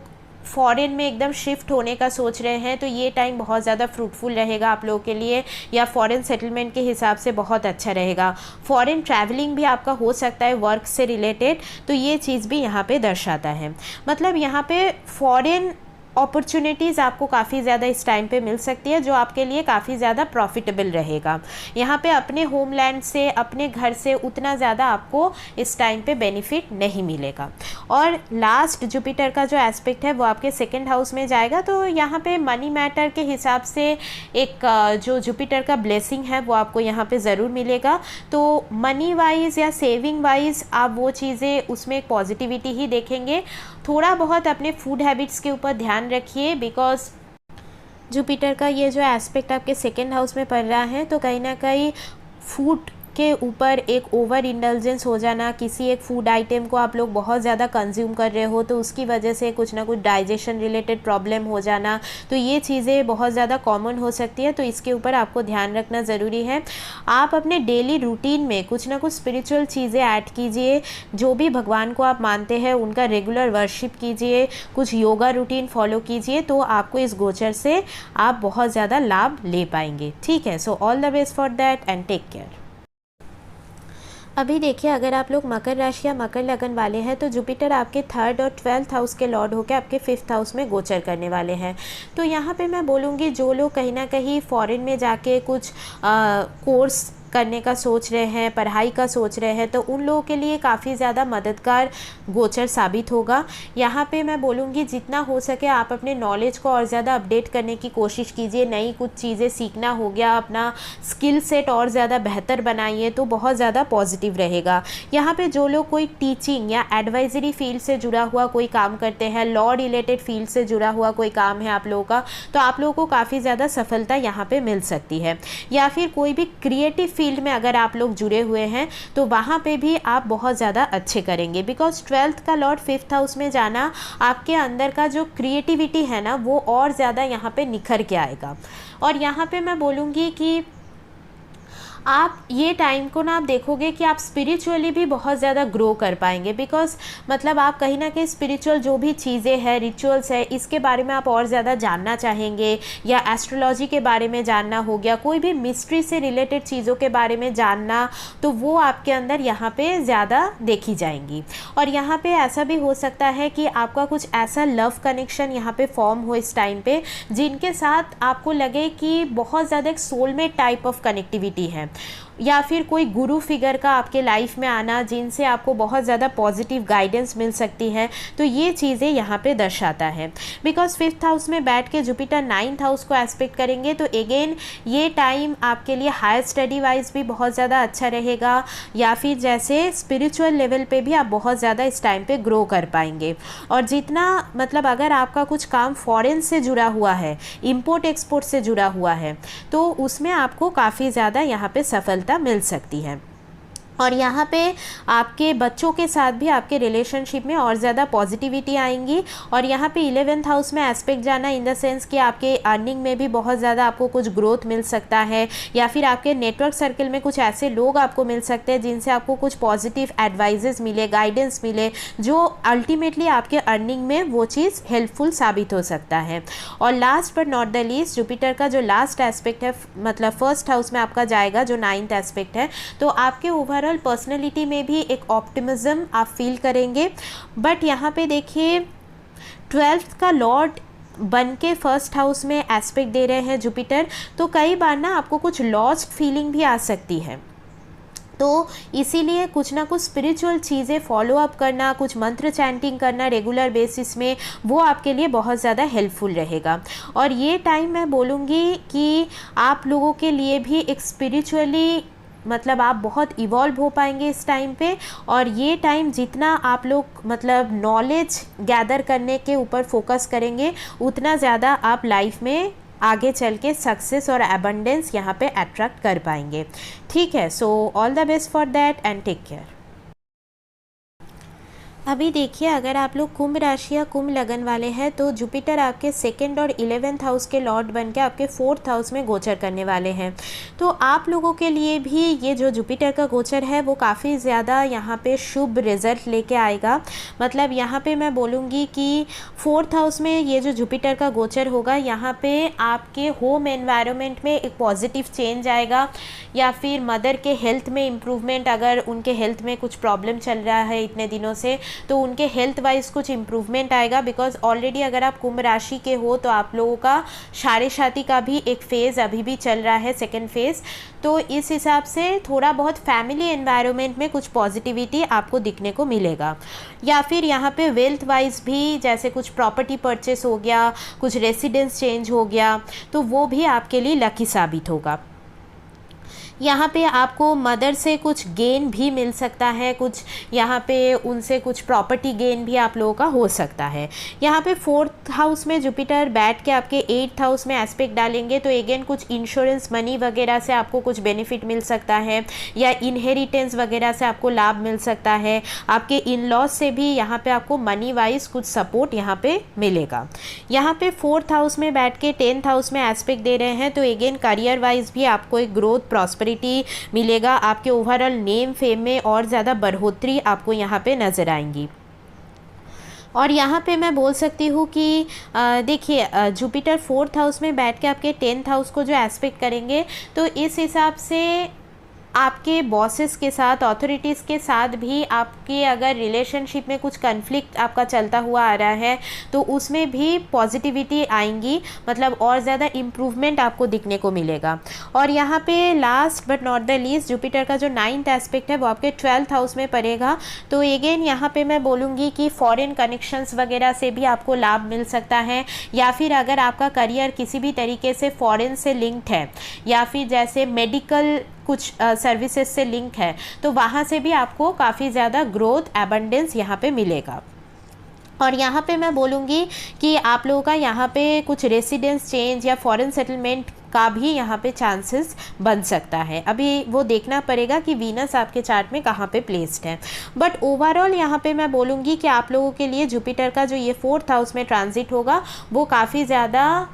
फॉरेन में एकदम शिफ्ट होने का सोच रहे हैं तो ये टाइम बहुत ज़्यादा फ्रूटफुल रहेगा आप लोगों के लिए, या फॉरेन सेटलमेंट के हिसाब से बहुत अच्छा रहेगा। फॉरेन ट्रैवलिंग भी आपका हो सकता है वर्क से रिलेटेड, तो ये चीज़ भी यहाँ पे दर्शाता है। मतलब यहाँ पे फॉरेन अपॉर्चुनिटीज़ आपको काफ़ी ज़्यादा इस टाइम पे मिल सकती है, जो आपके लिए काफ़ी ज़्यादा प्रॉफिटेबल रहेगा। यहाँ पे अपने होमलैंड से, अपने घर से उतना ज़्यादा आपको इस टाइम पे बेनिफिट नहीं मिलेगा। और लास्ट जुपिटर का जो एस्पेक्ट है वो आपके 2nd हाउस में जाएगा, तो यहाँ पे मनी मैटर के हिसाब से एक जो जुपिटर का ब्लेसिंग है वो आपको यहाँ पे ज़रूर मिलेगा। तो मनी वाइज या सेविंग वाइज आप वो चीज़ें उसमें एक पॉजिटिविटी ही देखेंगे। थोड़ा बहुत अपने फूड हैबिट्स के ऊपर ध्यान रखिए, बिकॉज जुपिटर का ये जो एस्पेक्ट आपके 2nd हाउस में पड़ रहा है, तो कहीं ना कहीं फूड के ऊपर एक ओवर इंडल्जेंस हो जाना, किसी एक फूड आइटम को आप लोग बहुत ज़्यादा कंज्यूम कर रहे हो तो उसकी वजह से कुछ ना कुछ डाइजेशन रिलेटेड प्रॉब्लम हो जाना, तो ये चीज़ें बहुत ज़्यादा कॉमन हो सकती है, तो इसके ऊपर आपको ध्यान रखना ज़रूरी है। आप अपने डेली रूटीन में कुछ ना कुछ स्पिरिचुअल चीज़ें ऐड कीजिए, जो भी भगवान को आप मानते हैं उनका रेगुलर वर्शिप कीजिए, कुछ योगा रूटीन फॉलो कीजिए, तो आपको इस गोचर से आप बहुत ज़्यादा लाभ ले पाएंगे। ठीक है, so all the best for that and take care. अभी देखिए, अगर आप लोग मकर राशि या मकर लगन वाले हैं तो जुपिटर आपके 3rd और 12th हाउस के लॉर्ड होकर आपके 5th हाउस में गोचर करने वाले हैं। तो यहाँ पे मैं बोलूँगी जो लोग कहीं ना कहीं फॉरेन में जाके कुछ कोर्स करने का सोच रहे हैं, पढ़ाई का सोच रहे हैं, तो उन लोगों के लिए काफ़ी ज़्यादा मददगार गोचर साबित होगा। यहाँ पे मैं बोलूँगी जितना हो सके आप अपने नॉलेज को और ज़्यादा अपडेट करने की कोशिश कीजिए, नई कुछ चीज़ें सीखना हो गया, अपना स्किल सेट और ज़्यादा बेहतर बनाइए, तो बहुत ज़्यादा पॉजिटिव रहेगा। यहाँ पे जो लोग कोई टीचिंग या एडवाइजरी फील्ड से जुड़ा हुआ कोई काम करते हैं, लॉ रिलेटेड फील्ड से जुड़ा हुआ कोई काम है आप लोगों का, तो आप लोगों को काफ़ी ज़्यादा सफलता यहाँ पर मिल सकती है। या फिर कोई भी क्रिएटिव फील्ड में अगर आप लोग जुड़े हुए हैं तो वहाँ पे भी आप बहुत ज़्यादा अच्छे करेंगे, बिकॉज 12th का लॉर्ड 5th हाउस में जाना आपके अंदर का जो क्रिएटिविटी है ना वो और ज़्यादा यहाँ पे निखर के आएगा। और यहाँ पे मैं बोलूँगी कि आप ये टाइम को ना आप देखोगे कि आप स्पिरिचुअली भी बहुत ज़्यादा ग्रो कर पाएंगे, बिकॉज मतलब आप कहीं ना कहीं स्पिरिचुअल जो भी चीज़ें हैं, रिचुअल्स है, इसके बारे में आप और ज़्यादा जानना चाहेंगे, या एस्ट्रोलॉजी के बारे में जानना हो गया, कोई भी मिस्ट्री से रिलेटेड चीज़ों के बारे में जानना, तो वो आपके अंदर यहाँ पे ज़्यादा देखी जाएंगी। और यहाँ पे ऐसा भी हो सकता है कि आपका कुछ ऐसा लव कनेक्शन यहाँ पे फॉर्म हो इस टाइम पे, जिनके साथ आपको लगे कि बहुत ज़्यादा एक सोलमेट टाइप ऑफ कनेक्टिविटी है, या फिर कोई गुरु फिगर का आपके लाइफ में आना जिनसे आपको बहुत ज़्यादा पॉजिटिव गाइडेंस मिल सकती है, तो ये चीज़ें यहाँ पे दर्शाता है। बिकॉज 5th हाउस में बैठ के जुपिटर 9th हाउस को एस्पेक्ट करेंगे, तो अगेन ये टाइम आपके लिए हायर स्टडी वाइज भी बहुत ज़्यादा अच्छा रहेगा, या फिर जैसे स्पिरिचुअल लेवल पे भी आप बहुत ज़्यादा इस टाइम पे ग्रो कर पाएंगे। और जितना मतलब अगर आपका कुछ काम फॉरेन से जुड़ा हुआ है, इम्पोर्ट एक्सपोर्ट से जुड़ा हुआ है, तो उसमें आपको काफ़ी ज़्यादा यहाँ पे सफलता मिल सकती है। और यहाँ पे आपके बच्चों के साथ भी आपके रिलेशनशिप में और ज़्यादा पॉजिटिविटी आएंगी। और यहाँ पे 11th हाउस में एस्पेक्ट जाना इन द सेंस कि आपके अर्निंग में भी बहुत ज़्यादा आपको कुछ ग्रोथ मिल सकता है, या फिर आपके नेटवर्क सर्कल में कुछ ऐसे लोग आपको मिल सकते हैं जिनसे आपको कुछ पॉजिटिव एडवाइजेस मिले, गाइडेंस मिले, जो अल्टीमेटली आपके अर्निंग में वो चीज़ हेल्पफुल साबित हो सकता है। और last but not the least, Jupiter का जो लास्ट एस्पेक्ट है, मतलब 1st हाउस में आपका जाएगा जो 9th एस्पेक्ट है, तो आपके ओवरऑल पर्सनैलिटी में भी एक ऑप्टिमिज्म आप फील करेंगे। बट यहाँ पे देखिए 12th का लॉर्ड बन के फर्स्ट हाउस में एस्पेक्ट दे रहे हैं जुपिटर, तो कई बार ना आपको कुछ लॉस्ट फीलिंग भी आ सकती है। तो इसीलिए कुछ ना कुछ स्पिरिचुअल चीज़ें फॉलो अप करना, कुछ मंत्र चैंटिंग करना रेगुलर बेसिस में, वो आपके लिए बहुत ज़्यादा हेल्पफुल रहेगा। और ये टाइम मैं बोलूँगी कि आप लोगों के लिए भी एक स्पिरिचुअली मतलब आप बहुत इवॉल्व हो पाएंगे इस टाइम पे। और ये टाइम जितना आप लोग मतलब नॉलेज गैदर करने के ऊपर फोकस करेंगे, उतना ज़्यादा आप लाइफ में आगे चल के सक्सेस और एबंडेंस यहाँ पे अट्रैक्ट कर पाएंगे। ठीक है, so all the best for that and take care. अभी देखिए, अगर आप लोग कुंभ राशि या कुंभ लगन वाले हैं तो जुपिटर आपके 2nd और 11th हाउस के लॉर्ड बन के आपके 4th हाउस में गोचर करने वाले हैं। तो आप लोगों के लिए भी ये जो जुपिटर का गोचर है वो काफ़ी ज़्यादा यहाँ पे शुभ रिजल्ट लेके आएगा। मतलब यहाँ पे मैं बोलूँगी कि 4th हाउस में ये जो जुपिटर का गोचर होगा, यहाँ पे आपके होम एनवायरनमेंट में एक पॉजिटिव चेंज आएगा, या फिर मदर के हेल्थ में इम्प्रूवमेंट, अगर उनके हेल्थ में कुछ प्रॉब्लम चल रहा है इतने दिनों से तो उनके हेल्थ वाइज कुछ इम्प्रूवमेंट आएगा। बिकॉज ऑलरेडी अगर आप कुंभ राशि के हो तो आप लोगों का शादी का भी एक फ़ेज़ अभी भी चल रहा है, 2nd फेज़। तो इस हिसाब से थोड़ा बहुत फैमिली एनवायरनमेंट में कुछ पॉजिटिविटी आपको दिखने को मिलेगा। या फिर यहाँ पे वेल्थ वाइज भी जैसे कुछ प्रॉपर्टी परचेस हो गया, कुछ रेसिडेंस चेंज हो गया, तो वो भी आपके लिए लकी साबित होगा। यहाँ पे आपको मदर से कुछ गेन भी मिल सकता है, कुछ यहाँ पे उनसे कुछ प्रॉपर्टी गेन भी आप लोगों का हो सकता है। यहाँ पे 4th हाउस में जुपिटर बैठ के आपके 8th हाउस में एस्पेक्ट डालेंगे, तो अगेन कुछ इंश्योरेंस मनी वगैरह से आपको कुछ बेनिफिट मिल सकता है, या इनहेरिटेंस वगैरह से आपको लाभ मिल सकता है। आपके इन लॉज से भी यहाँ पे आपको मनी वाइज कुछ सपोर्ट यहाँ पे मिलेगा। यहाँ पे 4th हाउस में बैठ के 10th हाउस में एस्पेक्ट दे रहे हैं, तो अगेन करियर वाइज भी आपको एक ग्रोथ प्रॉस्पेरिटी मिलेगा। आपके ओवरऑल नेम फेम में और ज़्यादा बढ़ोतरी आपको यहाँ पे नज़र आएंगी। और यहाँ पे मैं बोल सकती हूँ कि देखिए, जुपिटर 4th हाउस में बैठ के आपके 10th हाउस को जो एस्पेक्ट करेंगे, तो इस हिसाब से आपके बॉसेस के साथ, अथॉरिटीज़ के साथ भी आपके अगर रिलेशनशिप में कुछ कन्फ्लिक्ट आपका चलता हुआ आ रहा है तो उसमें भी पॉजिटिविटी आएंगी, मतलब और ज़्यादा इम्प्रूवमेंट आपको दिखने को मिलेगा। और यहाँ पे last but not the least Jupiter का जो 9th एस्पेक्ट है वो आपके 12th हाउस में पड़ेगा। तो अगेन यहाँ पे मैं बोलूँगी कि फॉरेन कनेक्शंस वगैरह से भी आपको लाभ मिल सकता है, या फिर अगर आपका करियर किसी भी तरीके से फॉरेन से लिंक्ड है, या फिर जैसे मेडिकल कुछ सर्विसेज से लिंक है, तो वहाँ से भी आपको काफ़ी ज़्यादा ग्रोथ एबंडेंस यहाँ पे मिलेगा। और यहाँ पे मैं बोलूँगी कि आप लोगों का यहाँ पे कुछ रेसिडेंस चेंज या फॉरेन सेटलमेंट का भी यहाँ पे चांसेस बन सकता है। अभी वो देखना पड़ेगा कि वीनस आपके चार्ट में कहाँ पे प्लेस्ड है। बट ओवरऑल यहाँ पे मैं बोलूँगी कि आप लोगों के लिए जुपिटर का जो ये 4th हाउस में ट्रांजिट होगा वो काफ़ी ज़्यादा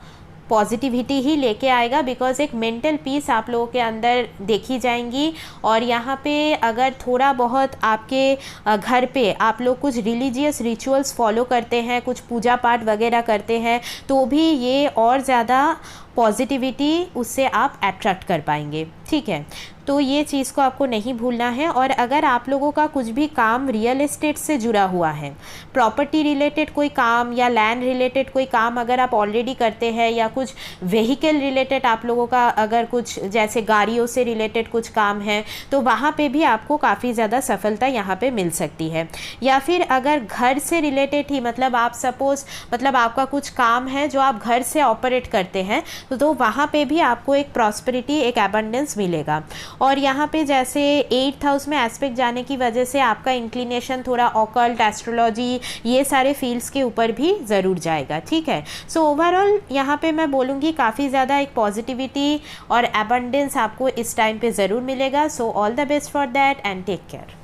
पॉजिटिविटी ही लेके आएगा, बिकॉज एक मेंटल पीस आप लोगों के अंदर देखी जाएंगी। और यहाँ पे अगर थोड़ा बहुत आपके घर पे आप लोग कुछ रिलीजियस रिचुअल्स फॉलो करते हैं, कुछ पूजा पाठ वगैरह करते हैं, तो भी ये और ज़्यादा पॉजिटिविटी उससे आप अट्रैक्ट कर पाएंगे। ठीक है, तो ये चीज़ को आपको नहीं भूलना है। और अगर आप लोगों का कुछ भी काम रियल एस्टेट से जुड़ा हुआ है, प्रॉपर्टी रिलेटेड कोई काम या लैंड रिलेटेड कोई काम अगर आप ऑलरेडी करते हैं, या कुछ व्हीकल रिलेटेड आप लोगों का अगर कुछ जैसे गाड़ियों से रिलेटेड कुछ काम है, तो वहाँ पे भी आपको काफ़ी ज़्यादा सफलता यहाँ पे मिल सकती है। या फिर अगर घर से रिलेटेड ही, मतलब आप सपोज़ मतलब आपका कुछ काम है जो आप घर से ऑपरेट करते हैं, तो वहाँ पे भी आपको एक प्रॉस्पेरिटी, एक एबंडेंस मिलेगा। और यहाँ पे जैसे 8th हाउस में एस्पेक्ट जाने की वजह से आपका इंक्लिनेशन थोड़ा ऑकल्ट, एस्ट्रोलॉजी, ये सारे फील्ड्स के ऊपर भी ज़रूर जाएगा। ठीक है, सो ओवरऑल यहाँ पे मैं बोलूँगी काफ़ी ज़्यादा एक पॉजिटिविटी और एबंडेंस आपको इस टाइम पे ज़रूर मिलेगा। So all the best for that and take care.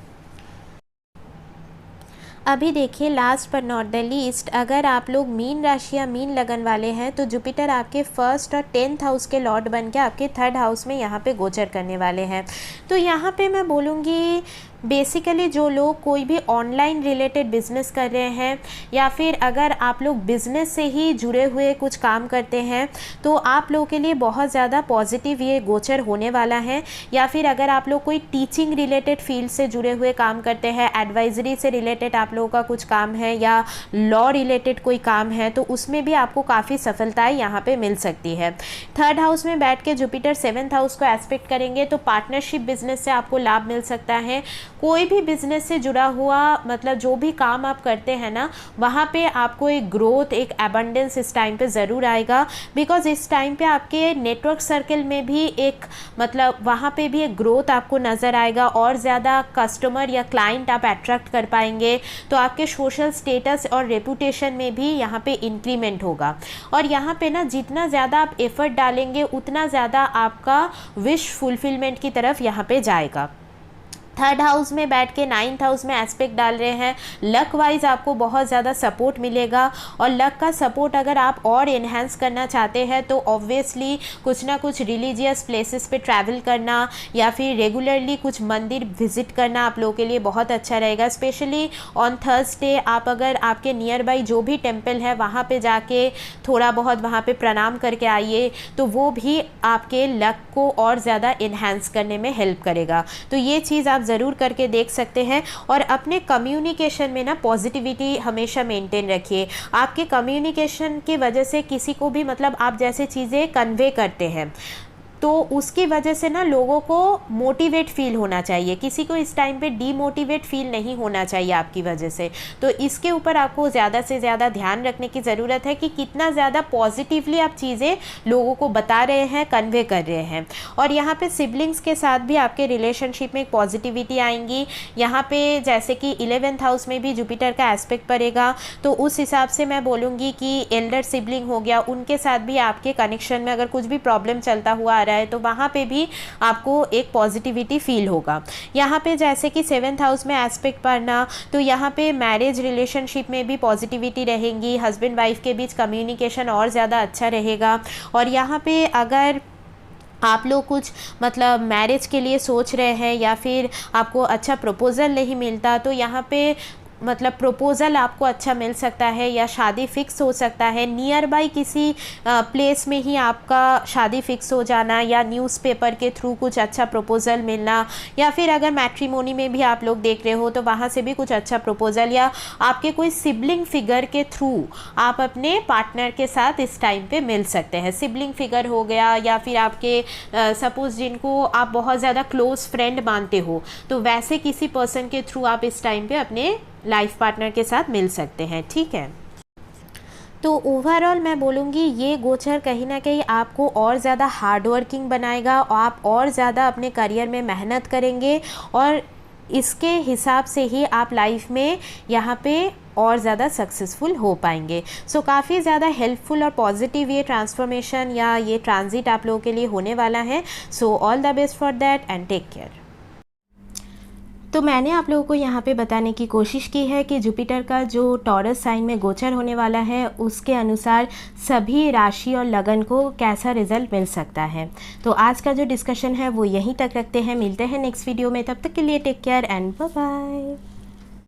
अभी देखिए, लास्ट पर नॉट द लीस्ट, अगर आप लोग मीन राशि या मीन लगन वाले हैं तो जुपिटर आपके 1st और 10th हाउस के लॉर्ड बन के आपके 3rd हाउस में यहाँ पे गोचर करने वाले हैं। तो यहाँ पे मैं बोलूँगी बेसिकली जो लोग कोई भी ऑनलाइन रिलेटेड बिजनेस कर रहे हैं या फिर अगर आप लोग बिजनेस से ही जुड़े हुए कुछ काम करते हैं तो आप लोगों के लिए बहुत ज़्यादा पॉजिटिव ये गोचर होने वाला है। या फिर अगर आप लोग कोई टीचिंग रिलेटेड फील्ड से जुड़े हुए काम करते हैं, एडवाइजरी से रिलेटेड आप लोगों का कुछ काम है या लॉ रिलेटेड कोई काम है, तो उसमें भी आपको काफ़ी सफलताएं यहाँ पे मिल सकती है। थर्ड हाउस में बैठ के जुपिटर 7th हाउस को एस्पेक्ट करेंगे तो पार्टनरशिप बिजनेस से आपको लाभ मिल सकता है। कोई भी बिजनेस से जुड़ा हुआ मतलब जो भी काम आप करते हैं ना, वहाँ पे आपको एक ग्रोथ, एक एबंडेंस इस टाइम पे ज़रूर आएगा। बिकॉज इस टाइम पे आपके नेटवर्क सर्कल में भी एक मतलब वहाँ पे भी एक ग्रोथ आपको नज़र आएगा और ज़्यादा कस्टमर या क्लाइंट आप अट्रैक्ट कर पाएंगे। तो आपके सोशल स्टेटस और रेपुटेशन में भी यहाँ पे इंक्रीमेंट होगा। और यहाँ पे ना जितना ज़्यादा आप एफर्ट डालेंगे उतना ज़्यादा आपका विश फुलफिलमेंट की तरफ यहाँ पे जाएगा। थर्ड हाउस में बैठ के 9th हाउस में एस्पेक्ट डाल रहे हैं, लक वाइज आपको बहुत ज़्यादा सपोर्ट मिलेगा। और लक का सपोर्ट अगर आप और इन्हेंस करना चाहते हैं तो ऑब्वियसली कुछ ना कुछ रिलीजियस प्लेसेस पे ट्रैवल करना या फिर रेगुलरली कुछ मंदिर विजिट करना आप लोगों के लिए बहुत अच्छा रहेगा। स्पेशली ऑन थर्सडे आप अगर आपके नियर बाई जो भी टेम्पल है वहाँ पे जाके थोड़ा बहुत वहाँ पे प्रणाम करके आइए तो वो भी आपके लक को और ज़्यादा इन्हेंस करने में हेल्प करेगा। तो ये चीज़ आप ज़रूर करके देख सकते हैं। और अपने कम्युनिकेशन में ना पॉजिटिविटी हमेशा मेंटेन रखिए। आपके कम्युनिकेशन की वजह से किसी को भी मतलब आप जैसे चीज़ें कन्वे करते हैं तो उसकी वजह से ना लोगों को मोटिवेट फील होना चाहिए, किसी को इस टाइम पे डीमोटिवेट फील नहीं होना चाहिए आपकी वजह से। तो इसके ऊपर आपको ज़्यादा से ज़्यादा ध्यान रखने की ज़रूरत है कि कितना ज़्यादा पॉजिटिवली आप चीज़ें लोगों को बता रहे हैं, कन्वे कर रहे हैं। और यहाँ पे सिबलिंग्स के साथ भी आपके रिलेशनशिप में एक पॉजिटिविटी आएंगी। यहाँ पे जैसे कि 11th हाउस में भी जुपिटर का एस्पेक्ट पड़ेगा तो उस हिसाब से मैं बोलूँगी कि एल्डर सिबलिंग हो गया, उनके साथ भी आपके कनेक्शन में अगर कुछ भी प्रॉब्लम चलता हुआ आ रहा है तो वहाँ पे भी आपको एक पॉजिटिविटी फील होगा। यहाँ पे जैसे कि 7th हाउस में एस्पेक्ट पढ़ना तो यहाँ पे मैरिज रिलेशनशिप में भी पॉजिटिविटी रहेंगी, हस्बैंड वाइफ के बीच कम्युनिकेशन और ज़्यादा अच्छा रहेगा। और यहाँ पे अगर आप लोग कुछ मतलब मैरिज के लिए सोच रहे हैं या फिर आपको अच्छा प्रपोज़ल नहीं मिलता तो यहाँ पे मतलब प्रपोज़ल आपको अच्छा मिल सकता है या शादी फिक्स हो सकता है। नियर बाई किसी प्लेस में ही आपका शादी फिक्स हो जाना या न्यूज़पेपर के थ्रू कुछ अच्छा प्रपोज़ल मिलना या फिर अगर मैट्रिमोनी में भी आप लोग देख रहे हो तो वहाँ से भी कुछ अच्छा प्रपोज़ल या आपके कोई सिबलिंग फिगर के थ्रू आप अपने पार्टनर के साथ इस टाइम पे मिल सकते हैं। सिबलिंग फिगर हो गया या फिर आपके सपोज़ जिनको आप बहुत ज़्यादा क्लोज़ फ्रेंड मानते हो तो वैसे किसी पर्सन के थ्रू आप इस टाइम पे अपने लाइफ पार्टनर के साथ मिल सकते हैं। ठीक है, तो ओवरऑल मैं बोलूँगी ये गोचर कहीं ना कहीं आपको और ज़्यादा हार्ड वर्किंग बनाएगा और आप और ज़्यादा अपने करियर में मेहनत करेंगे और इसके हिसाब से ही आप लाइफ में यहाँ पे और ज़्यादा सक्सेसफुल हो पाएंगे। सो काफ़ी ज़्यादा हेल्पफुल और पॉजिटिव ये ट्रांसफॉर्मेशन या ये ट्रांजिट आप लोगों के लिए होने वाला है। So all the best for that and take care. तो मैंने आप लोगों को यहाँ पे बताने की कोशिश की है कि जुपिटर का जो टॉरस साइन में गोचर होने वाला है उसके अनुसार सभी राशि और लगन को कैसा रिजल्ट मिल सकता है। तो आज का जो डिस्कशन है वो यहीं तक रखते हैं, मिलते हैं नेक्स्ट वीडियो में। तब तक के लिए take care and bye bye.